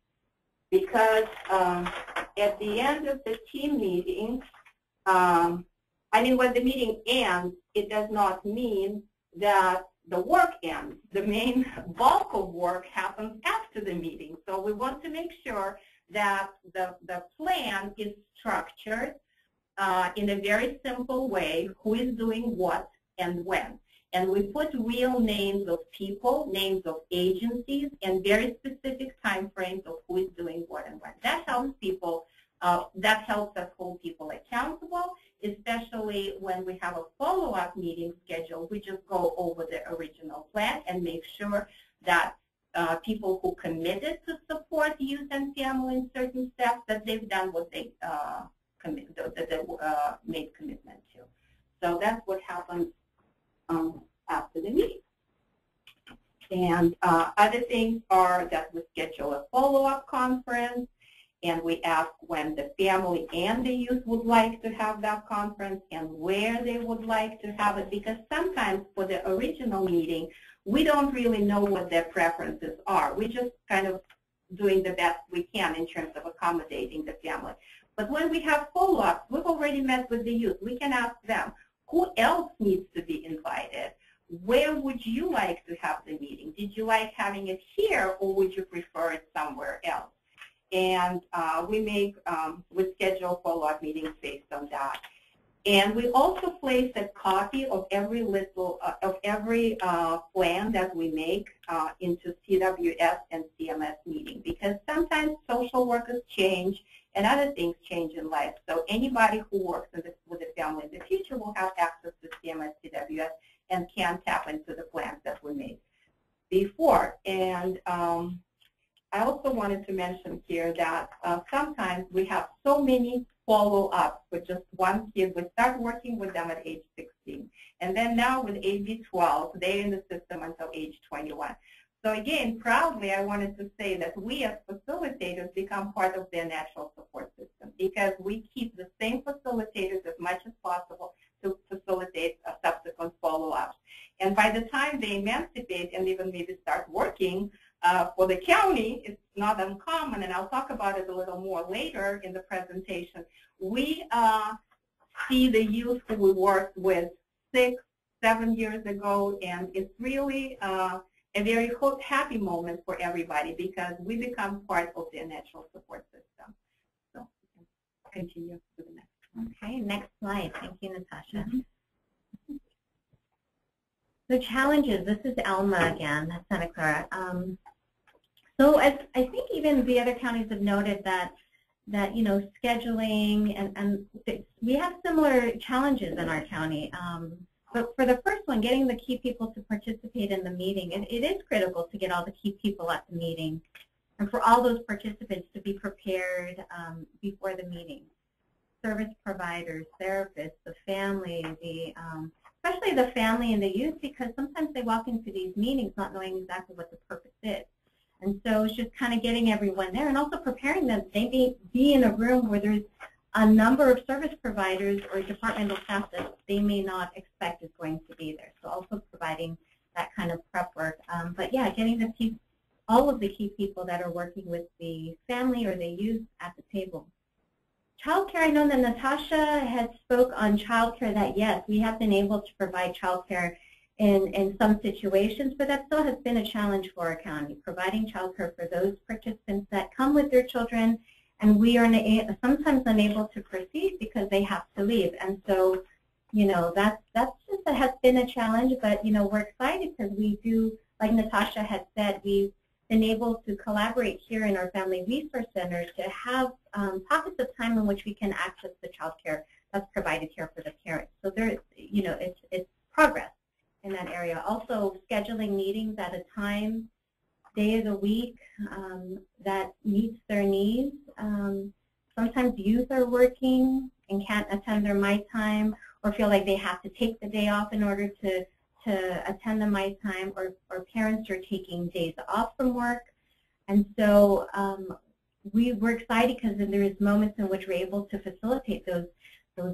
Because at the end of the team meeting, when the meeting ends, it does not mean that the work ends. The main bulk of work happens after the meeting. So we want to make sure that the plan is structured in a very simple way, who is doing what and when. And we put real names of people, names of agencies, and very specific time frames of who is doing what and when. That helps people, that helps us hold people accountable, especially when we have a follow-up meeting scheduled. We just go over the original plan and make sure that people who committed to support youth and family in certain steps, that they've done what they made commitment to. So that's what happens after the meeting. And other things are that we schedule a follow-up conference, and we ask when the family and the youth would like to have that conference and where they would like to have it, because sometimes for the original meeting, we don't really know what their preferences are. We're just kind of doing the best we can in terms of accommodating the family. But when we have follow-ups, we've already met with the youth. We can ask them, who else needs to be invited? Where would you like to have the meeting? Did you like having it here, or would you prefer it somewhere else? And we schedule follow-up meetings based on that. And we also place a copy of every plan that we make into CWS and CMS meeting, because sometimes social workers change and other things change in life. So anybody who works with a family in the future will have access to CMS, CWS, and can tap into the plans that we made before. And I also wanted to mention here that sometimes we have so many follow-ups with just one kid. We start working with them at age 16. And then now with AB 12, they're in the system until age 21. So again, proudly, I wanted to say that we as facilitators become part of their natural support system, because we keep the same facilitators as much as possible to facilitate subsequent follow-ups. And by the time they emancipate and even maybe start working for the county, it's not uncommon, and I'll talk about it a little more later in the presentation. We see the youth who we worked with 6, 7 years ago, and it's really a very happy moment for everybody, because we become part of their natural support system. So continue to the next. Okay, next slide. Thank you, Natasha. The challenges, this is Alma again, Santa Clara. So as I think even the other counties have noted that scheduling and we have similar challenges in our county. But for the first one, getting the key people to participate in the meeting, it is critical to get all the key people at the meeting, and for all those participants to be prepared before the meeting. Service providers, therapists, the family, especially the family and the youth, because sometimes they walk into these meetings not knowing exactly what the purpose is. And so it's just kind of getting everyone there, and also preparing them. They may be in a room where there's a number of service providers or departmental staff that they may not expect is going to be there. So also providing that kind of prep work. But yeah, getting the all of the key people that are working with the family or the youth at the table. Childcare, I know that Natasha had spoke on childcare that yes, we have been able to provide childcare in some situations, but that still has been a challenge for our county, providing childcare for those participants that come with their children, and we are sometimes unable to proceed because they have to leave. And so, you know, that has been a challenge, but, you know, we're excited because we do, like Natasha had said, we've been able to collaborate here in our Family Resource Center to have pockets of time in which we can access the childcare that's provided here for the parents. So there, you know, it's progress in that area. Also, scheduling meetings at a time, day of the week that meets their needs. Sometimes youth are working and can't attend their My Time, or feel like they have to take the day off in order to attend the My Time, or parents are taking days off from work. And so we're excited because there is moments in which we're able to facilitate those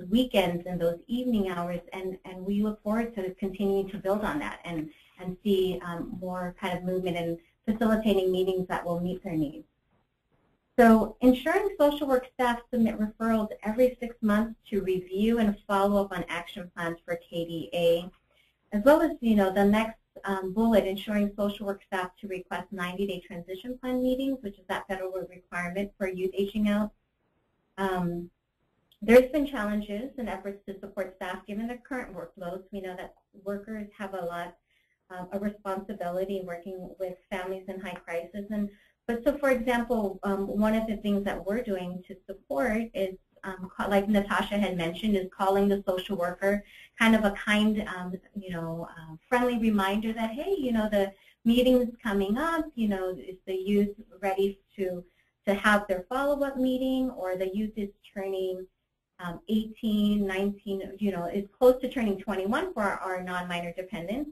weekends and those evening hours, and we look forward to continuing to build on that and see more kind of movement and facilitating meetings that will meet their needs. So ensuring social work staff submit referrals every 6 months to review and follow up on action plans for KDA, as well as, you know, the next bullet, ensuring social work staff to request 90-day transition plan meetings, which is that federal requirement for youth aging out. There's been challenges and efforts to support staff given their current workloads. We know that workers have a lot of responsibility working with families in high crisis. But so, for example, one of the things that we're doing to support is, like Natasha had mentioned, is calling the social worker, kind of a kind, friendly reminder that, hey, you know, the meeting is coming up. You know, is the youth ready to have their follow-up meeting, or the youth is turning 18, 19, you know, is close to turning 21 for our non-minor dependents.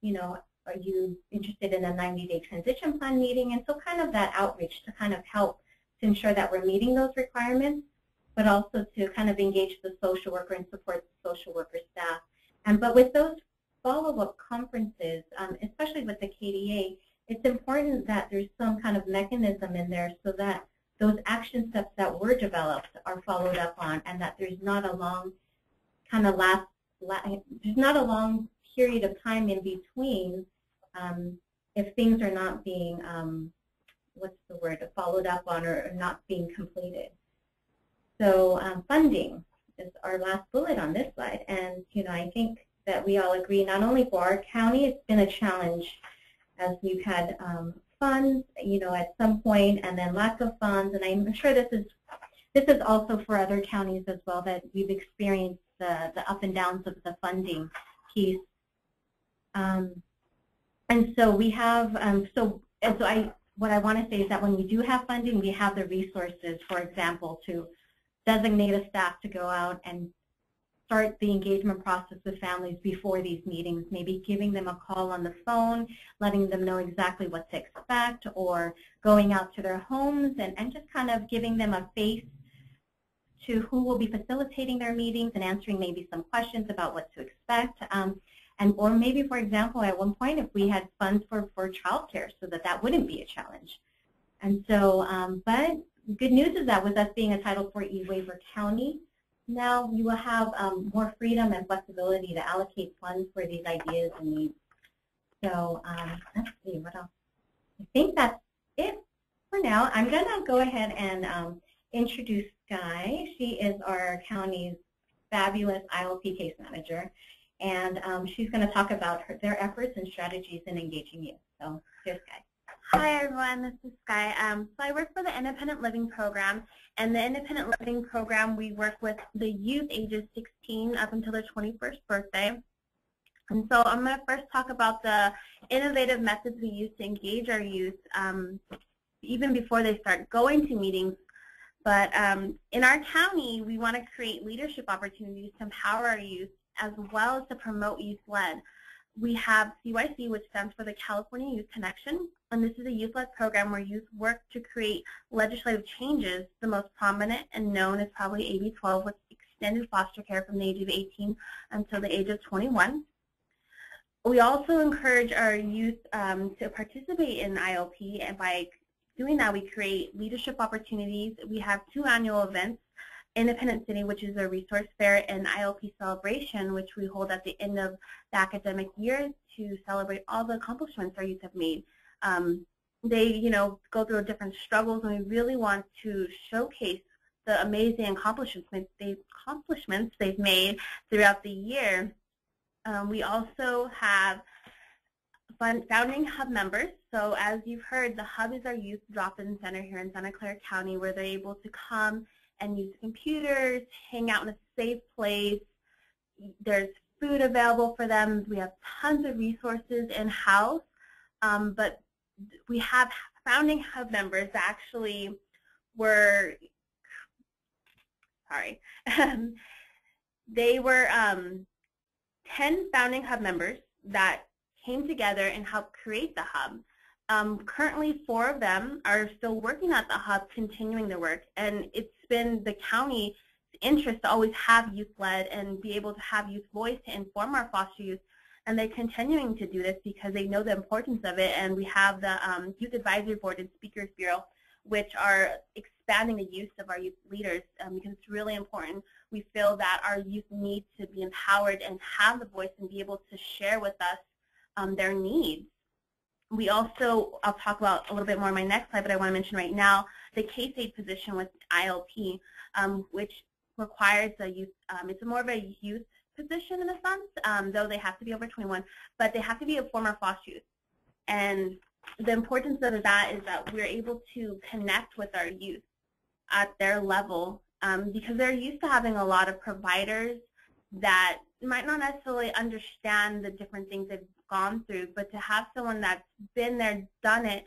You know, are you interested in a 90-day transition plan meeting? And so kind of that outreach to kind of help to ensure that we're meeting those requirements, but also to kind of engage the social worker and support the social worker staff. But with those follow-up conferences, especially with the KDA, it's important that there's some kind of mechanism in there so that those action steps that were developed are followed up on, and that there's not a long kind of there's not a long period of time in between if things are not being, what's the word, followed up on or not being completed. So funding is our last bullet on this slide, and you know, I think that we all agree, not only for our county, it's been a challenge as we've had funds, you know, at some point, and then lack of funds, and I'm sure this is also for other counties as well, that we've experienced the up and downs of the funding piece. And so we have, what I want to say is that when we do have funding, we have the resources, for example, to designate a staff to go out and start the engagement process with families before these meetings, maybe giving them a call on the phone, letting them know exactly what to expect, or going out to their homes and just kind of giving them a face to who will be facilitating their meetings and answering maybe some questions about what to expect. Or maybe, for example, at one point, if we had funds for childcare, so that wouldn't be a challenge. And so, but good news is that with us being a Title IV E-waiver county, now you will have more freedom and flexibility to allocate funds for these ideas and needs. So let's see, what else? I think that's it for now. I'm going to go ahead and introduce Sky. She is our county's fabulous ILP case manager. And she's going to talk about their efforts and strategies in engaging youth. So here's Sky. Hi everyone, this is Sky. So I work for the Independent Living Program, and the Independent Living Program, we work with the youth ages 16 up until their 21st birthday. And so I'm going to first talk about the innovative methods we use to engage our youth even before they start going to meetings. But in our county, we want to create leadership opportunities to empower our youth as well as to promote youth-led. We have CYC, which stands for the California Youth Connection, and this is a youth-led program where youth work to create legislative changes. The most prominent and known is probably AB 12, which extended foster care from the age of 18 until the age of 21. We also encourage our youth to participate in ILP, and by doing that, we create leadership opportunities. We have 2 annual events, Independent City, which is a resource fair, and ILP Celebration, which we hold at the end of the academic year to celebrate all the accomplishments our youth have made. They, go through different struggles, and we really want to showcase the amazing accomplishments they've made throughout the year. We also have founding hub members. So as you've heard, the hub is our youth drop-in center here in Santa Clara County, where they're able to come and use computers, hang out in a safe place. There's food available for them. We have tons of resources in-house, but we have founding hub members that actually were, they were 10 founding hub members that came together and helped create the hub. Currently, 4 of them are still working at the hub, continuing their work, and it's been the county's interest to always have youth-led and be able to have youth voice to inform our foster youth, and they're continuing to do this because they know the importance of it. And we have the Youth Advisory Board and Speakers Bureau, which are expanding the use of our youth leaders because it's really important. We feel that our youth need to be empowered and have the voice and be able to share with us their needs. We also, I'll talk about a little bit more in my next slide, but I want to mention right now the case aid position with ILP, which requires a youth, it's more of a youth position in a sense, though they have to be over 21, but they have to be a former foster youth. And the importance of that is that we're able to connect with our youth at their level because they're used to having a lot of providers that might not necessarily understand the different things they've gone through, but to have someone that's been there, done it,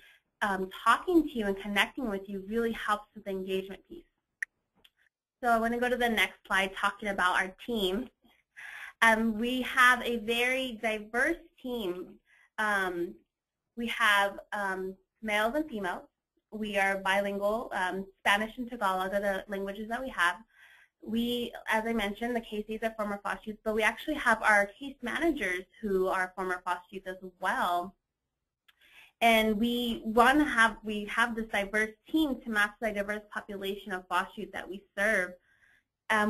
talking to you and connecting with you really helps with the engagement piece. So I want to go to the next slide talking about our team. We have a very diverse team. We have males and females. We are bilingual. Spanish and Tagalog are the languages that we have. We, as I mentioned, the case aides are former foster youth, but we actually have our case managers who are former foster youth as well. And we have this diverse team to match the diverse population of foster youth that we serve.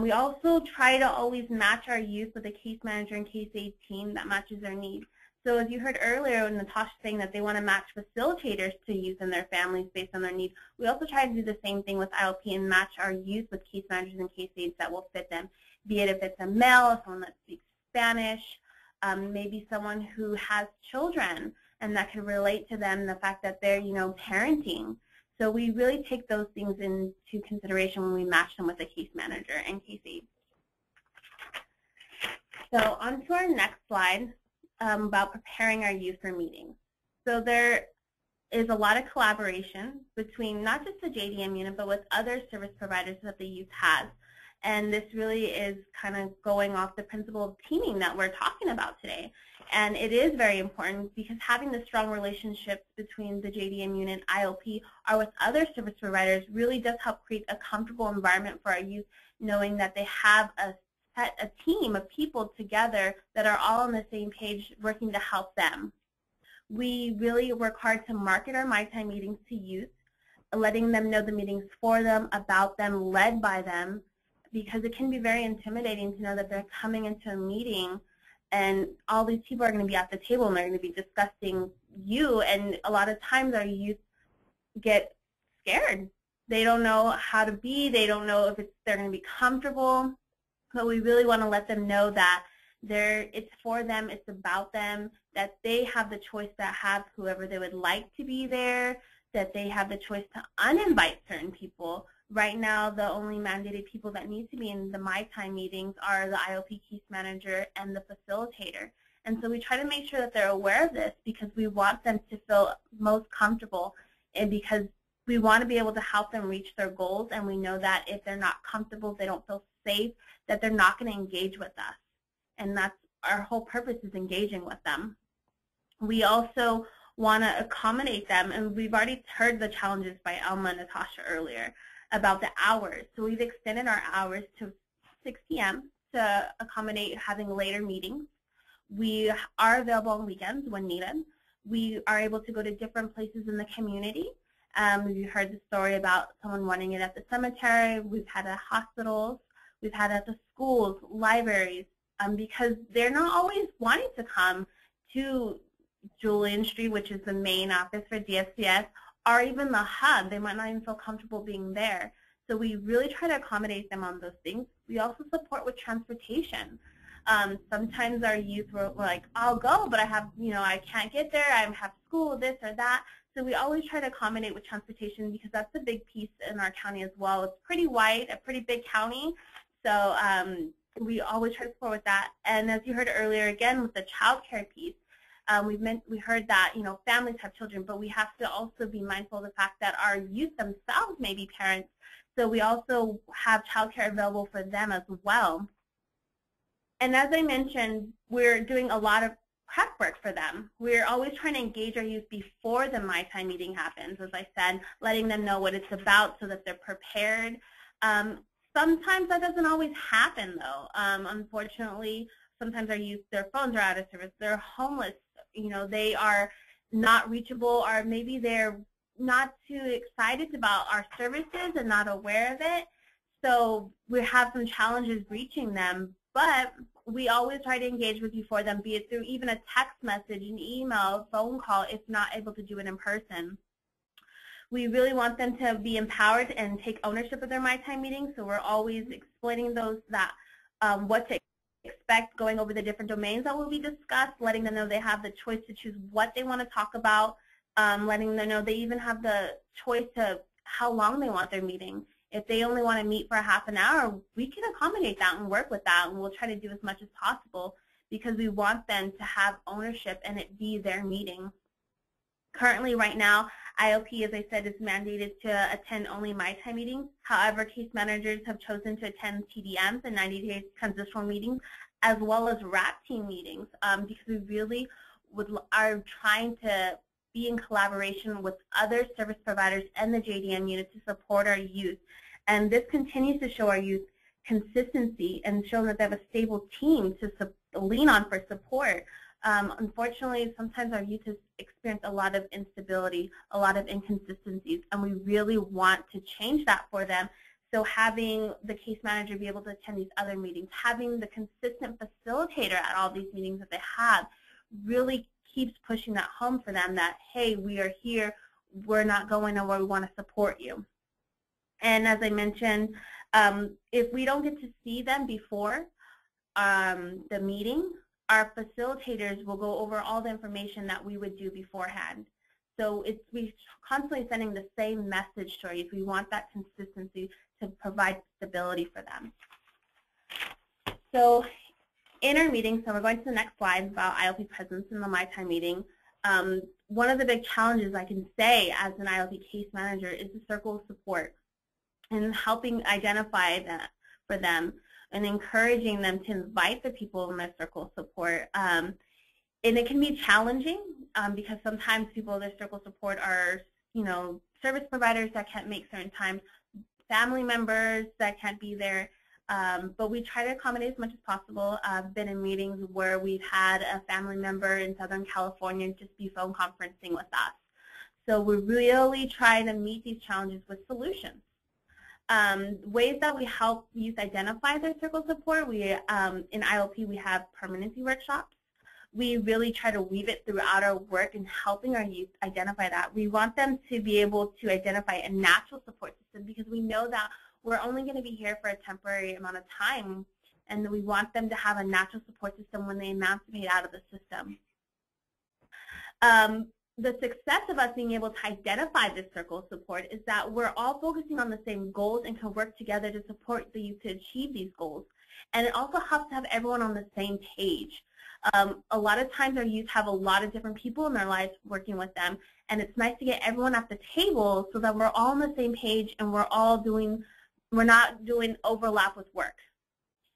We also try to always match our youth with a case manager and case aid team that matches their needs. So as you heard earlier, Natasha saying that they want to match facilitators to youth and their families based on their needs, we also try to do the same thing with ILP and match our youth with case managers and case aides that will fit them, be it if it's a male, someone that speaks Spanish, maybe someone who has children and that can relate to them, the fact that they're, parenting. So we really take those things into consideration when we match them with a case manager and case aide. So on to our next slide. About preparing our youth for meetings. So there is a lot of collaboration between not just the JDM unit, but with other service providers that the youth has. And this really is kind of going off the principle of teaming that we're talking about today. And it is very important because having the strong relationships between the JDM unit and ILP or with other service providers really does help create a comfortable environment for our youth, knowing that they have a team of people together that are all on the same page working to help them. We really work hard to market our My Time meetings to youth, letting them know the meetings for them, about them, led by them, because it can be very intimidating to know that they're coming into a meeting and all these people are going to be at the table and they're going to be discussing you, and a lot of times our youth get scared. They don't know how to be, they don't know if they're going to be comfortable. But we really want to let them know that it's for them, it's about them, that they have the choice to have whoever they would like to be there, that they have the choice to uninvite certain people. Right now, the only mandated people that need to be in the My Time meetings are the ILP case manager and the facilitator. And so we try to make sure that they're aware of this because we want them to feel most comfortable, and because we want to be able to help them reach their goals, and we know that if they're not comfortable, if they don't feel safe, that they're not going to engage with us. And that's our whole purpose, is engaging with them. We also want to accommodate them, and we've already heard the challenges by Elma and Natasha earlier about the hours. So we've extended our hours to 6 p.m. to accommodate having later meetings. We are available on weekends when needed. We are able to go to different places in the community. You heard the story about someone wanting it at the cemetery. We've had it at hospitals. We've had it at the schools, libraries, because they're not always wanting to come to Julian Street, which is the main office for DSCS, or even the hub. They might not even feel comfortable being there. So we really try to accommodate them on those things. We also support with transportation. Sometimes our youth were like, I'll go, but I have, I can't get there. I have school, this or that. So we always try to accommodate with transportation because that's a big piece in our county as well. It's pretty wide, a pretty big county. So we always try to support with that. And as you heard earlier, again, with the child care piece, we heard that, families have children, but we have to also be mindful of the fact that our youth themselves may be parents. So we also have child care available for them as well. And as I mentioned, we're doing a lot of prep work for them. We're always trying to engage our youth before the My Time meeting happens, as I said, letting them know what it's about so that they're prepared. Sometimes that doesn't always happen, though. Unfortunately, sometimes our youth, their phones are out of service, they're homeless, they are not reachable, or maybe they're not too excited about our services and not aware of it. So we have some challenges reaching them, but we always try to engage with you for them, be it through even a text message, an email, phone call, if not able to do it in person. We really want them to be empowered and take ownership of their My Time meetings, so we're always explaining those that what to expect, going over the different domains that will be discussed, letting them know they have the choice to choose what they want to talk about, letting them know they even have the choice to how long they want their meeting. If they only want to meet for a half an hour, we can accommodate that and work with that, and we'll try to do as much as possible because we want them to have ownership and it be their meeting. Currently, right now, IOP, as I said, is mandated to attend only My Time meetings. However, case managers have chosen to attend TDMs and 90-day transitional meetings, as well as RAP team meetings, because we really are trying to be in collaboration with other service providers and the JDM unit to support our youth. And this continues to show our youth consistency and show that they have a stable team to lean on for support. Unfortunately, sometimes our youth has experienced a lot of instability, a lot of inconsistencies, and we really want to change that for them. So having the case manager be able to attend these other meetings, having the consistent facilitator at all these meetings that they have, really keeps pushing that home for them that, hey, we are here, we're not going nowhere, we want to support you. And as I mentioned, if we don't get to see them before the meeting, our facilitators will go over all the information that we would do beforehand. So we're constantly sending the same message to our youth. We want that consistency to provide stability for them. So in our meeting, so we're going to the next slide about ILP presence in the My Time meeting. One of the big challenges I can say as an ILP case manager is the circle of support and helping identify that for them and encouraging them to invite the people in their circle of support. And it can be challenging because sometimes people in their circle of support are, service providers that can't make certain times, family members that can't be there. But we try to accommodate as much as possible. I've been in meetings where we've had a family member in Southern California just be phone conferencing with us. So we really try to meet these challenges with solutions. Ways that we help youth identify their circle of support, in ILP we have permanency workshops. We really try to weave it throughout our work in helping our youth identify that. We want them to be able to identify a natural support system because we know that we're only going to be here for a temporary amount of time, and we want them to have a natural support system when they emancipate out of the system. The success of us being able to identify this circle of support is that we're all focusing on the same goals and can work together to support the youth to achieve these goals. And it also helps to have everyone on the same page. A lot of times our youth have a lot of different people in their lives working with them, and it's nice to get everyone at the table so that we're all on the same page and we're not doing overlap with work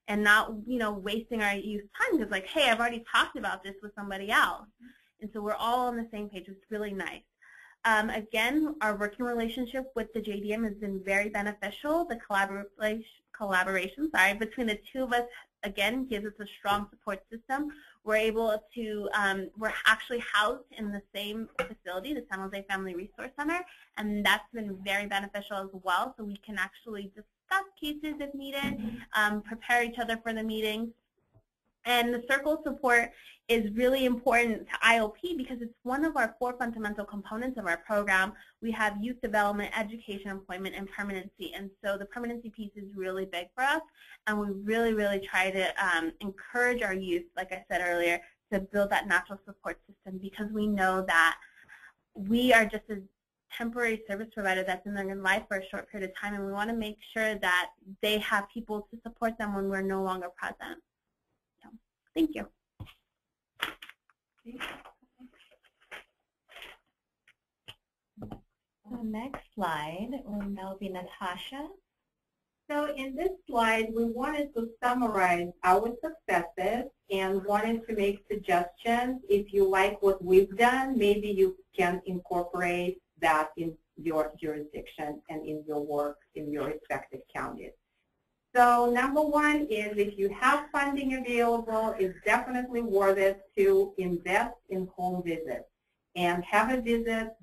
and not, wasting our youth time because like, hey, I've already talked about this with somebody else. And so we're all on the same page. It's really nice. Again, our working relationship with the JDM has been very beneficial. The collaboration between the two of us, again, gives us a strong support system. We're able to, we're actually housed in the same facility, the San Jose Family Resource Center, and that's been very beneficial as well. So we can actually discuss cases if needed, prepare each other for the meetings. And the circle support is really important to IOP because it's one of our 4 fundamental components of our program. We have youth development, education, employment, and permanency. And so the permanency piece is really big for us. And we really, really try to encourage our youth, like I said earlier, to build that natural support system because we know that we are just a temporary service provider that's in their life for a short period of time. And we want to make sure that they have people to support them when we're no longer present. Thank you. The next slide will now be Natasha. So in this slide, we wanted to summarize our successes and wanted to make suggestions. If you like what we've done, maybe you can incorporate that in your jurisdiction and in your work in your respective counties. So number 1 is if you have funding available, it's definitely worth it to invest in home visits and have a visit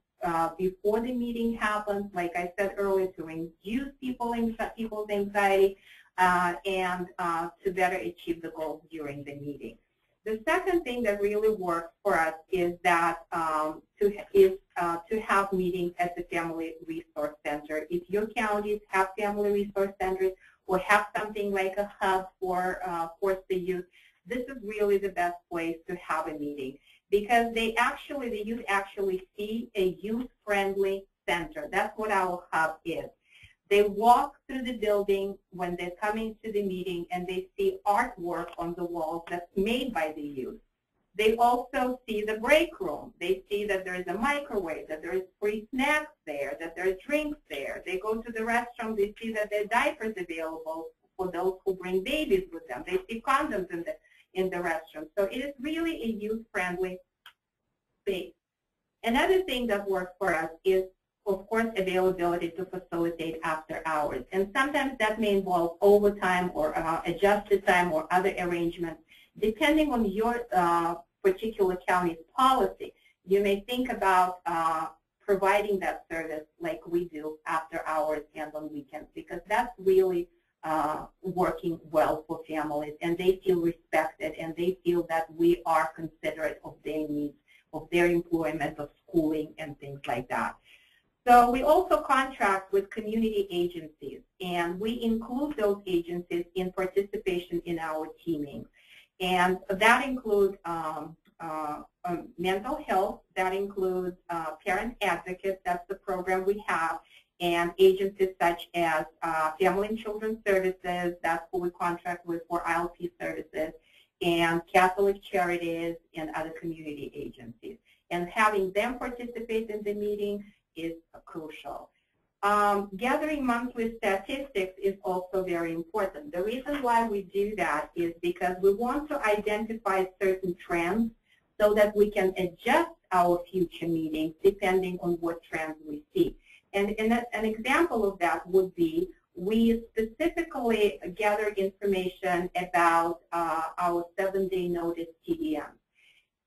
before the meeting happens, like I said earlier, to reduce people's anxiety and to better achieve the goals during the meeting. The second thing that really works for us is that to have meetings at the Family Resource Center. If your counties have Family Resource Centers, or have something like a hub for the youth, this is really the best place to have a meeting because the youth actually see a youth-friendly center. That's what our hub is. They walk through the building when they're coming to the meeting and they see artwork on the walls that's made by the youth. They also see the break room. They see that there is a microwave, that there is free snacks there, that there are drinks there. They go to the restroom. They see that there are diapers available for those who bring babies with them. They see condoms in the restroom. So it is really a youth-friendly space. Another thing that works for us is, of course, availability to facilitate after hours. And sometimes that may involve overtime or adjusted time or other arrangements. Depending on your particular county's policy, you may think about providing that service like we do after hours and on weekends because that's really working well for families and they feel respected and they feel that we are considerate of their needs, of their employment, of schooling and things like that. So we also contract with community agencies and we include those agencies in participation in our teaming. And that includes mental health, that includes parent advocates, that's the program we have, and agencies such as Family and Children's Services, that's who we contract with for ILP services, and Catholic Charities and other community agencies. And having them participate in the meeting is crucial. Gathering monthly statistics is also very important. The reason why we do that is because we want to identify certain trends so that we can adjust our future meetings depending on what trends we see. And an example of that would be we specifically gather information about our 7-day notice TDM.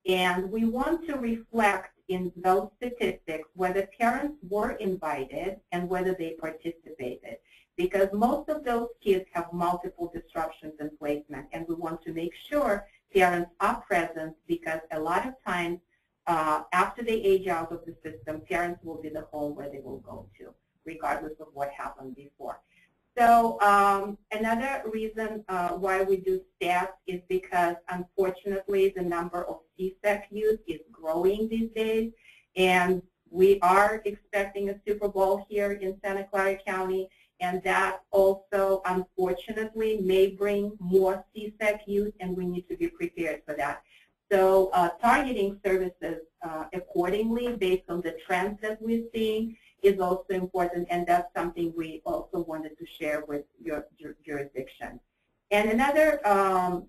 And we want to reflect in those statistics whether parents were invited and whether they participated. Because most of those kids have multiple disruptions in placement, and we want to make sure parents are present because a lot of times after they age out of the system, parents will be the home where they will go to, regardless of what happened before. So another reason why we do stats is because, unfortunately, the number of CSEC youth is growing these days, and we are expecting a Super Bowl here in Santa Clara County, and that also, unfortunately, may bring more CSEC youth, and we need to be prepared for that. So targeting services accordingly based on the trends that we're seeing is also important, and that's something we also wanted to share with your jurisdiction. And another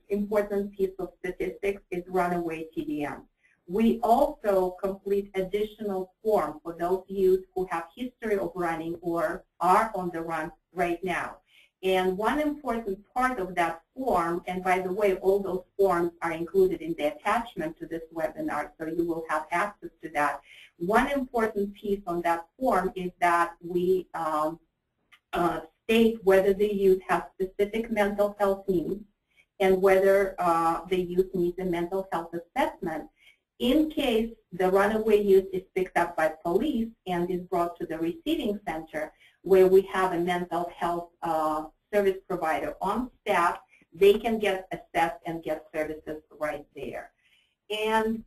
important piece of statistics is runaway TDM. We also complete additional forms for those youth who have history of running or are on the run right now. And one important part of that form, and by the way, all those forms are included in the attachment to this webinar, so you will have access to that. One important piece on that form is that we state whether the youth has specific mental health needs and whether the youth needs a mental health assessment. In case the runaway youth is picked up by police and is brought to the receiving center, where we have a mental health service provider on staff, they can get assessed and get services right there. And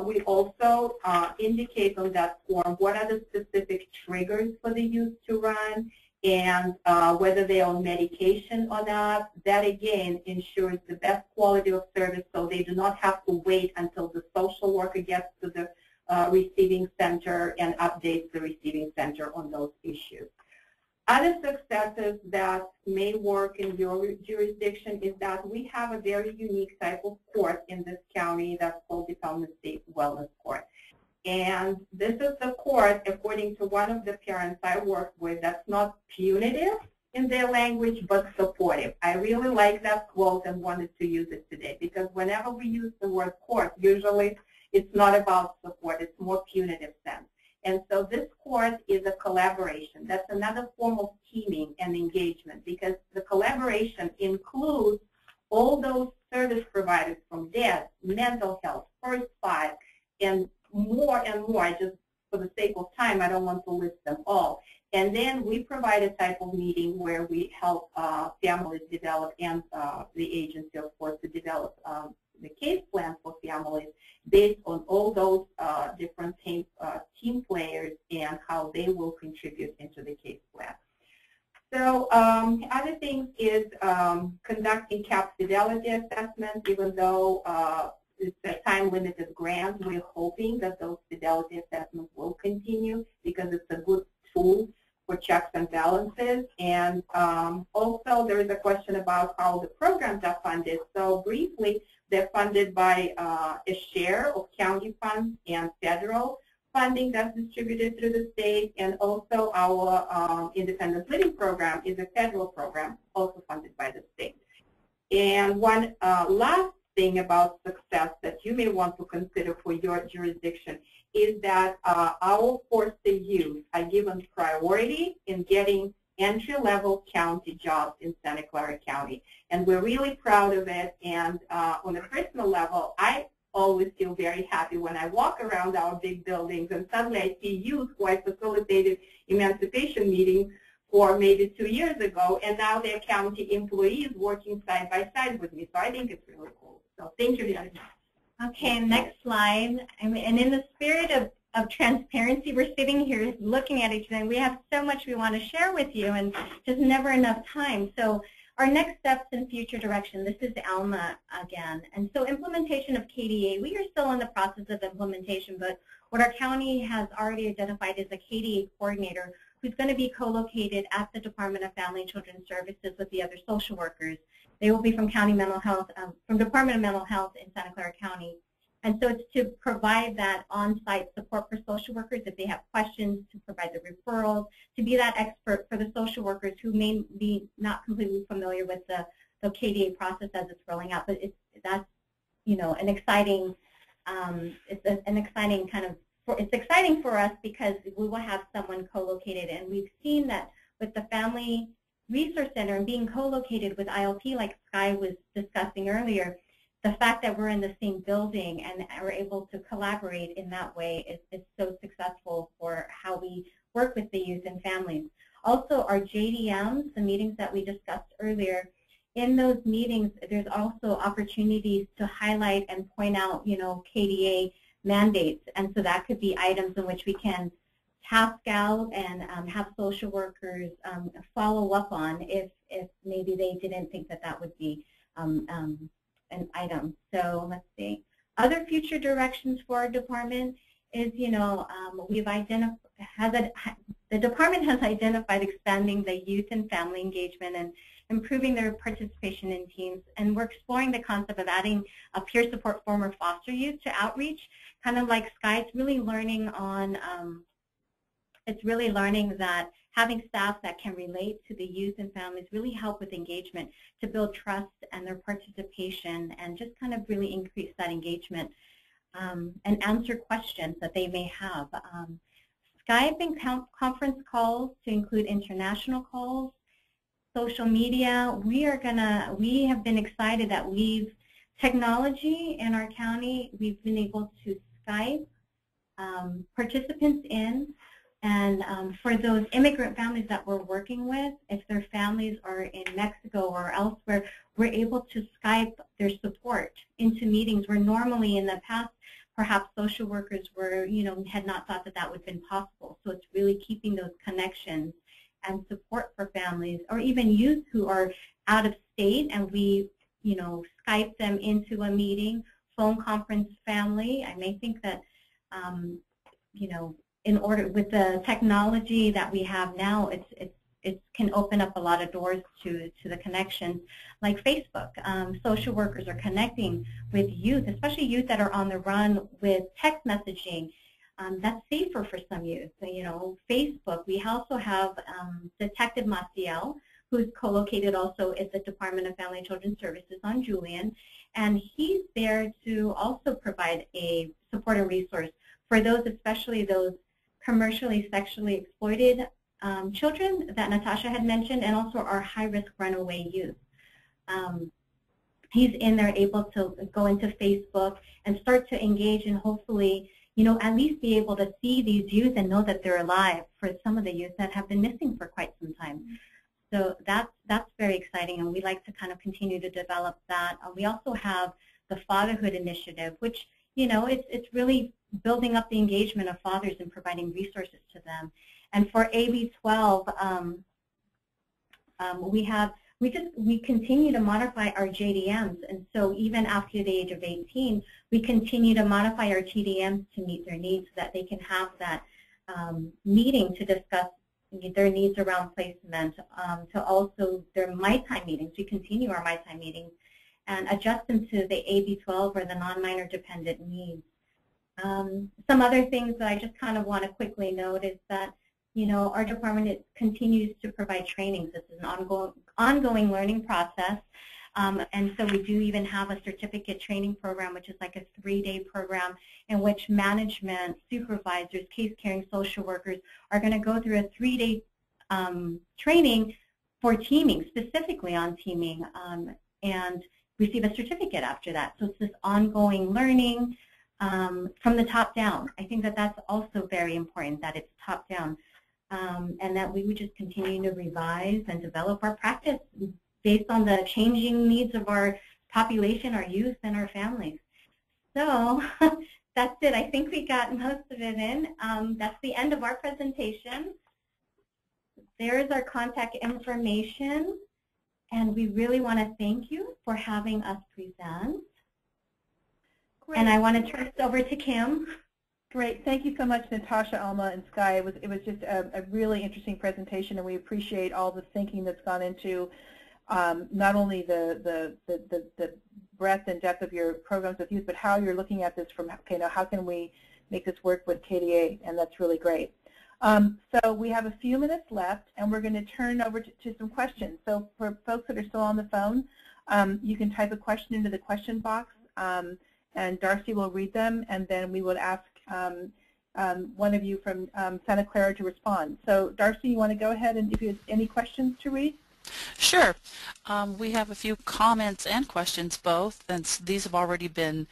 we also indicate on that form what are the specific triggers for the youth to run, and whether they are on medication or not. That again ensures the best quality of service, so they do not have to wait until the social worker gets to the receiving center and updates the receiving center on those issues. Other successes that may work in your jurisdiction is that we have a very unique type of court in this county that's called the Department of State Wellness Court. And this is the court, according to one of the parents I work with, that's not punitive in their language, but supportive. I really like that quote and wanted to use it today, because whenever we use the word court, usually it's not about support, it's more punitive sense. And so this court is a collaboration. That's another form of teaming and engagement, because the collaboration includes all those service providers from DES, mental health, First Five, and more. Just for the sake of time, I don't want to list them all. And then we provide a type of meeting where we help families develop, and the agency, of course, to develop the case plan for families based on all those different team players and how they will contribute into the case plan. So other things is conducting CAP fidelity assessment. Even though it's a time-limited grant, we're hoping that those fidelity assessments will continue, because it's a good tool for checks and balances. And also there is a question about how the programs are funded. So briefly, they're funded by a share of county funds and federal funding that's distributed through the state. And also our independent living program is a federal program also funded by the state. And one last thing about success that you may want to consider for your jurisdiction is that our foster youth are given priority in getting entry-level county jobs in Santa Clara County. And we're really proud of it. And on a personal level, I always feel very happy when I walk around our big buildings and suddenly I see youth who I facilitated emancipation meetings for maybe 2 years ago, and now they're county employees working side by side with me. So I think it's really cool. So thank you very much. Okay, next slide. And in the spirit of transparency, we're sitting here looking at each other, and we have so much we want to share with you, and just never enough time. So our next steps in future direction, this is Alma again. And so implementation of KDA, we are still in the process of implementation, but what our county has already identified is a KDA coordinator who's going to be co-located at the Department of Family and Children's Services with the other social workers. They will be from County Mental Health, from Department of Mental Health in Santa Clara County. And so it's to provide that on-site support for social workers if they have questions, to provide the referrals, to be that expert for the social workers who may be not completely familiar with the KDA process as it's rolling out. But that's an exciting, an exciting kind of, it's exciting for us because we will have someone co-located, and we've seen that with the Family Resource Center and being co-located with ILP, like Sky was discussing earlier, the fact that we're in the same building and are able to collaborate in that way is so successful for how we work with the youth and families. Also, our JDMs, the meetings that we discussed earlier, in those meetings, there's also opportunities to highlight and point out, KDA mandates. And so that could be items in which we can task out and have social workers follow up on if maybe they didn't think that would be an item. So let's see. Other future directions for our department is, we've identified, the department has identified expanding the youth and family engagement and improving their participation in teams, and we're exploring the concept of adding a peer support form or foster youth to outreach, kind of like Sky. It's really learning on, it's really learning that having staff that can relate to the youth and families really help with engagement to build trust and their participation, and just kind of really increase that engagement and answer questions that they may have. Skype and conference calls to include international calls, social media. We have been excited that technology in our county, we've been able to Skype participants in, and for those immigrant families that we're working with, if their families are in Mexico or elsewhere, we're able to Skype their support into meetings where normally in the past, perhaps social workers were, had not thought that that would have been possible. So it's really keeping those connections and support for families, or even youth who are out of state, and we, Skype them into a meeting, phone conference family. I may think that, in order with the technology that we have now, it can open up a lot of doors to the connections, like Facebook. Social workers are connecting with youth, especially youth that are on the run, with text messaging. That's safer for some youth. Facebook. We also have Detective Maciel, who's co-located also at the Department of Family and Children's Services on Julian, and he's there to also provide a support and resource for those, especially those commercially sexually exploited children that Natasha had mentioned, and also our high-risk runaway youth. He's in there able to go into Facebook and start to engage, and hopefully, at least be able to see these youth and know that they're alive, for some of the youth that have been missing for quite some time. So that's very exciting, and we like to kind of continue to develop that. We also have the Fatherhood Initiative, which, it's really building up the engagement of fathers and providing resources to them. And for AB 12, we continue to modify our JDMs, and so even after the age of 18, we continue to modify our TDMs to meet their needs, so that they can have that meeting to discuss their needs around placement, to also their My Time meetings. We continue our My Time meetings and adjust them to the AB 12 or the non-minor dependent needs. Some other things that I just kind of want to quickly note is that, our department continues to provide trainings. This is an ongoing learning process, and so we do even have a certificate training program, which is like a 3-day program in which management, supervisors, case-carrying social workers are going to go through a 3-day training for teaming, specifically on teaming, and receive a certificate after that. So it's this ongoing learning from the top down. I think that that's also very important, that it's top down. And that we would just continue to revise and develop our practice based on the changing needs of our population, our youth, and our families. So that's it. I think we got most of it in. That's the end of our presentation. There's our contact information, and we really want to thank you for having us present. Great. And I want to turn this over to Kim. Great. Thank you so much, Natasha, Alma, and Sky. It was just a really interesting presentation, and we appreciate all the thinking that's gone into not only the breadth and depth of your programs with youth, but how you're looking at this from, how can we make this work with KDA, and that's really great. So we have a few minutes left, and we're going to turn over to some questions. So for folks that are still on the phone, you can type a question into the question box, and Darcy will read them, and then we will ask one of you from Santa Clara to respond. So Darcy, you want to go ahead, and if you have any questions to read? Sure. We have a few comments and questions both, and these have already been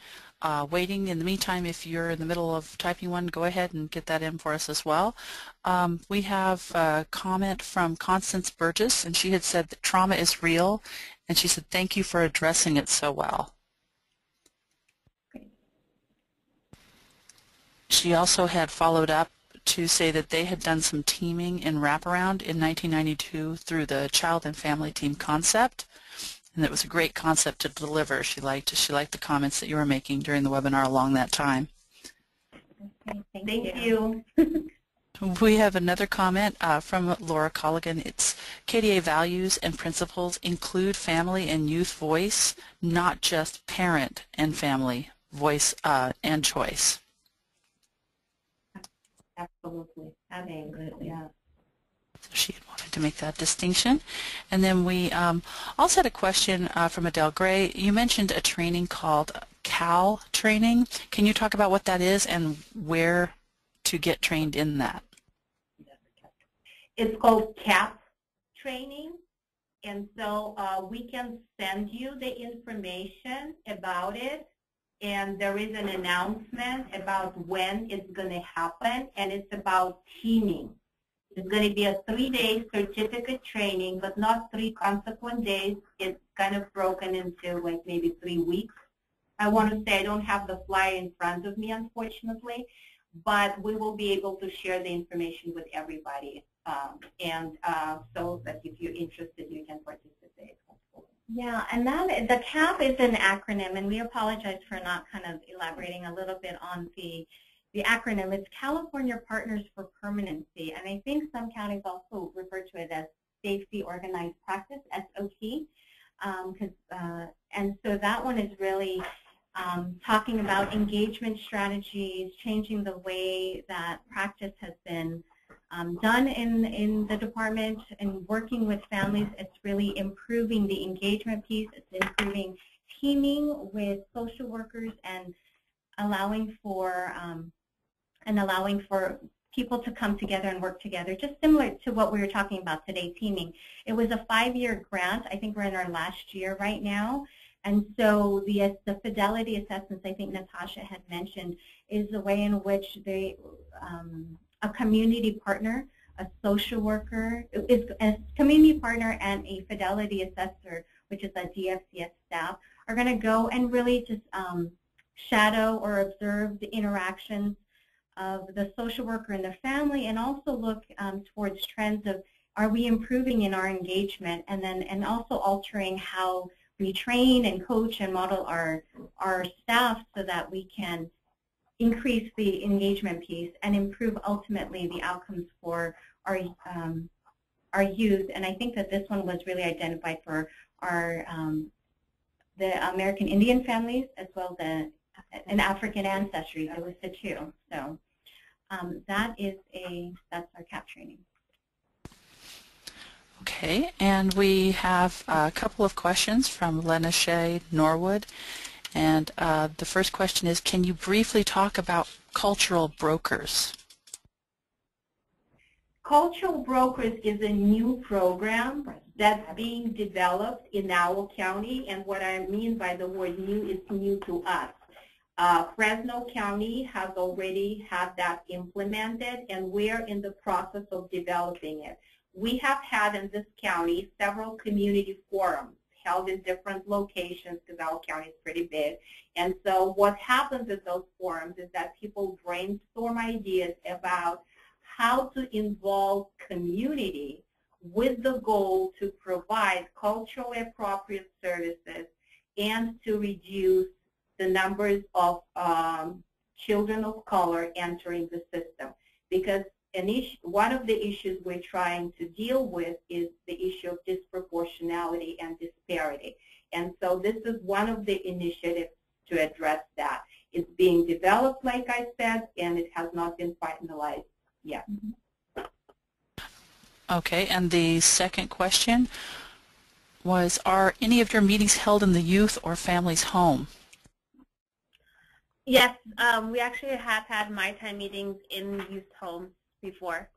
waiting. In the meantime, if you're in the middle of typing one, go ahead and get that in for us as well. We have a comment from Constance Burgess, and she had said that trauma is real, and she said thank you for addressing it so well. She also had followed up to say that they had done some teaming in wraparound in 1992 through the Child and Family Team concept, and it was a great concept to deliver. She liked the comments that you were making during the webinar along that time. Okay, thank you. We have another comment from Laura Colligan. It's KDA values and principles include family and youth voice, not just parent and family voice and choice. Absolutely. Absolutely. Yeah. So she had wanted to make that distinction. And then we also had a question from Adele Gray. You mentioned a training called CAL training. Can you talk about what that is and where to get trained in that? It's called CAP training, and so we can send you the information about it, and there is an announcement about when it's going to happen, and it's about teaming. It's going to be a 3-day certificate training, but not 3 consequent days. It's kind of broken into like maybe 3 weeks. I want to say I don't have the flyer in front of me, unfortunately, but we will be able to share the information with everybody. So that if you're interested, you can participate. Yeah, and the CAP is an acronym, and we apologize for not kind of elaborating a little bit on the acronym. It's California Partners for Permanency, and I think some counties also refer to it as Safety Organized Practice, SOP. And so that one is really talking about engagement strategies, changing the way that practice has been done in the department, and working with families. It's really improving the engagement piece. It's improving teaming with social workers and allowing for people to come together and work together, just similar to what we were talking about today, teaming. It was a 5-year grant. I think we're in our last year right now. And so the fidelity assessments, I think Natasha had mentioned, is the way in which they a community partner, a social worker, is a community partner and a fidelity assessor, which is a DFCS staff, are going to go and really just shadow or observe the interactions of the social worker and the family, and also look towards trends of, are we improving in our engagement, and also altering how we train and coach and model our staff so that we can increase the engagement piece and improve ultimately the outcomes for our youth. And I think that this one was really identified for our the American Indian families as well as an African ancestry. It was the 2. So that's our CAP training. Okay, and we have a couple of questions from Lena Shea Norwood. And the first question is, can you briefly talk about cultural brokers? Cultural Brokers is a new program that's being developed in our county, and what I mean by the word new is new to us. Fresno County has already had that implemented, and we're in the process of developing it. We have had in this county several community forums held in different locations because our county is pretty big. And so what happens at those forums is that people brainstorm ideas about how to involve community with the goal to provide culturally appropriate services and to reduce the numbers of children of color entering the system. Because one of the issues we're trying to deal with is the issue of disproportionality and disparity. And so this is one of the initiatives to address that. It's being developed, like I said, and it has not been finalized yet. Okay, and the second question was, are any of your meetings held in the youth or family's home? Yes, we actually have had My Time meetings in youth homes before.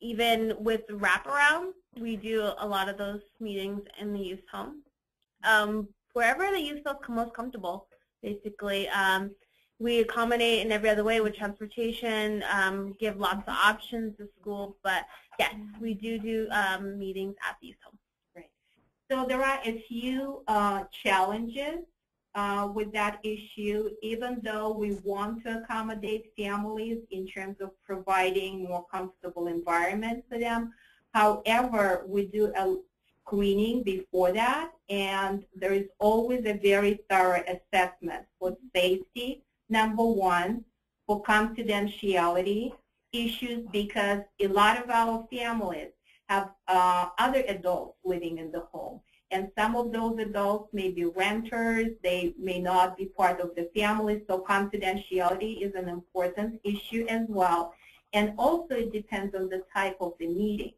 Even with wraparound, we do a lot of those meetings in the youth home. Wherever the youth feels most comfortable, basically. We accommodate in every other way with transportation, give lots of options to school, but yes, we do meetings at the youth home. Right. So there are a few challenges with that issue, even though we want to accommodate families in terms of providing more comfortable environments for them. However, we do a screening before that, and there is always a very thorough assessment for safety, number one, for confidentiality, issues because a lot of our families have other adults living in the home. And some of those adults may be renters, they may not be part of the family, so confidentiality is an important issue as well. And also it depends on the type of the meeting.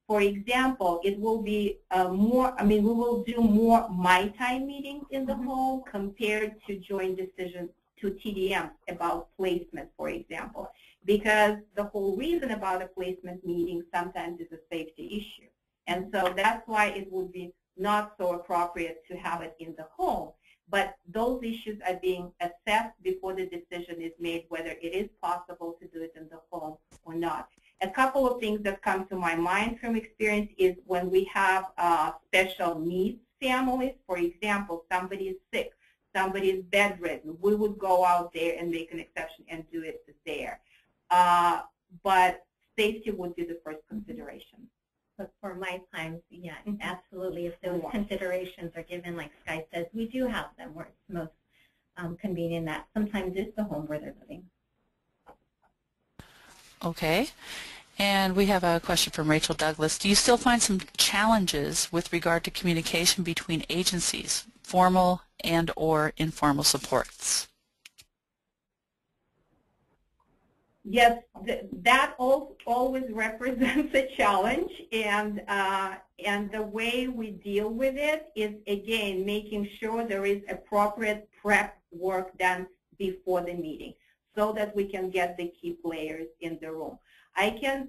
For example, it will be we will do more my time meetings in the home compared to joint decisions to TDMs about placement, for example, because the whole reason about a placement meeting sometimes is a safety issue. And so that's why it would be not so appropriate to have it in the home. But those issues are being assessed before the decision is made whether it is possible to do it in the home or not. A couple of things that come to my mind from experience is when we have special needs families. For example, somebody is sick, somebody is bedridden. We would go out there and make an exception and do it there. But safety would be the first consideration. But for my times, yeah, absolutely. If those considerations are given, like Sky says, we do have them where it's most convenient. That sometimes it's the home where they're living. Okay. And we have a question from Rachel Douglas. Do you still find some challenges with regard to communication between agencies, formal and or informal supports? Yes, that always represents a challenge, and the way we deal with it is, again, making sure there is appropriate prep work done before the meeting so that we can get the key players in the room. I can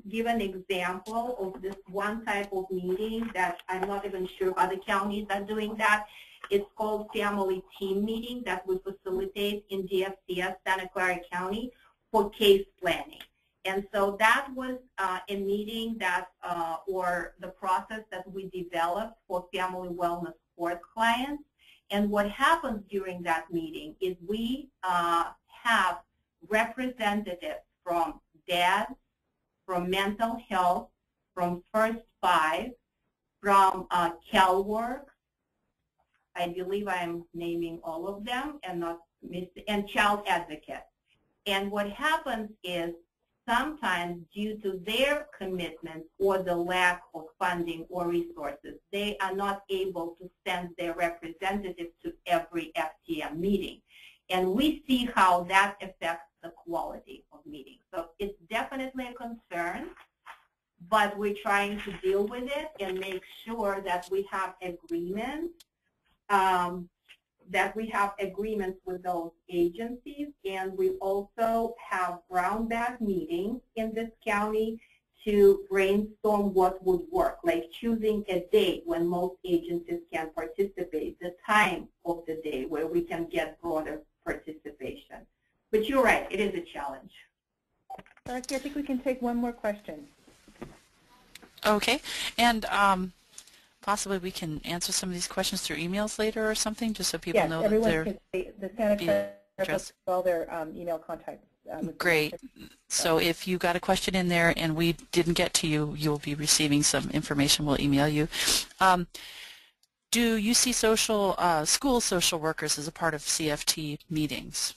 give an example of this one type of meeting that I'm not even sure other counties are doing that. It's called Family Team Meeting that we facilitate in DFCS, Santa Clara County, for case planning. And so that was a meeting that, or the process that we developed for family wellness court clients. And what happens during that meeting is we have representatives from DADS, from mental health, from First Five, from CalWorks. I believe I'm naming all of them and not missing, and Child Advocate. And what happens is sometimes due to their commitment or the lack of funding or resources, they are not able to send their representatives to every FTM meeting. And we see how that affects the quality of meetings. So it's definitely a concern, but we're trying to deal with it and make sure that we have agreements with those agencies, and we also have brown bag meetings in this county to brainstorm what would work, like choosing a date when most agencies can participate, the time of the day where we can get broader participation. But you're right, it is a challenge. Darcy, I think we can take one more question. Okay, and possibly we can answer some of these questions through emails later or something, just so people know that they're the Santa Clara puts all their email contacts. Great. So if you got a question in there and we didn't get to you, you'll be receiving some information. We'll email you. Do you see school social workers as a part of CFT meetings?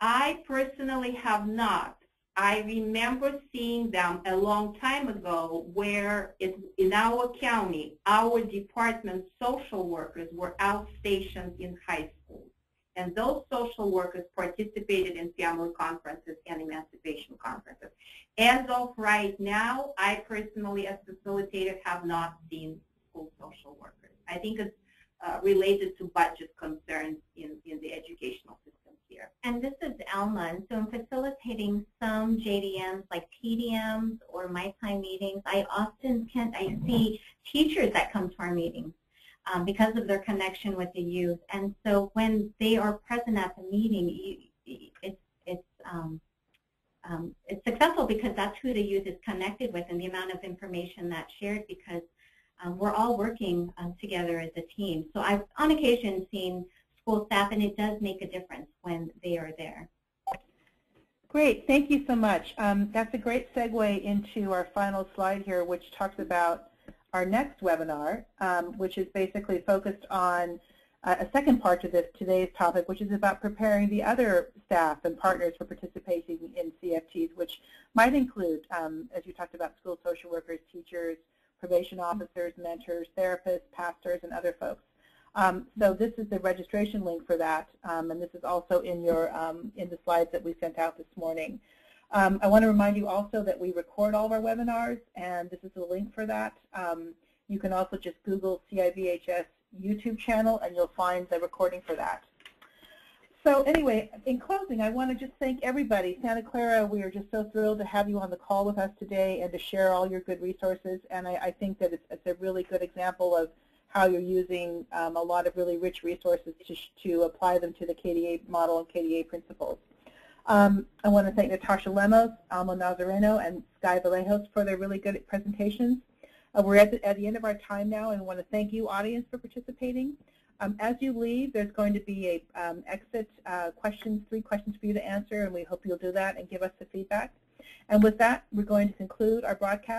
I personally have not. I remember seeing them a long time ago where in our county, our department social workers were outstationed in high schools. And those social workers participated in family conferences and emancipation conferences. As of right now, I personally, as facilitator, have not seen school social workers. I think it's related to budget concerns in the educational system here. And this is Alma, and so in facilitating some JDMs like TDMs or My Time meetings, I see teachers that come to our meetings because of their connection with the youth. And so when they are present at the meeting, it's successful because that's who the youth is connected with and the amount of information that's shared, because we're all working together as a team. So I've on occasion seen school staff, and it does make a difference when they are there. Great, thank you so much. That's a great segue into our final slide here, which talks about our next webinar, which is basically focused on a second part to today's topic, which is about preparing the other staff and partners for participating in CFTs, which might include, as you talked about, school social workers, teachers, probation officers, mentors, therapists, pastors, and other folks. So this is the registration link for that, and this is also in your in the slides that we sent out this morning. I want to remind you also that we record all of our webinars, and this is the link for that. You can also just Google CIVHS YouTube channel, and you'll find the recording for that. So anyway, in closing, I want to just thank everybody. Santa Clara, we are just so thrilled to have you on the call with us today and to share all your good resources. And I think that it's a really good example of how you're using a lot of really rich resources to apply them to the KDA model and KDA principles. I want to thank Natasha Lemos, Alma Nazareno, and Sky Vallejos for their really good presentations. We're at the end of our time now, and I want to thank you, audience, for participating. As you leave, there's going to be a exit questions, 3 questions for you to answer, and we hope you'll do that and give us the feedback. And with that, we're going to conclude our broadcast.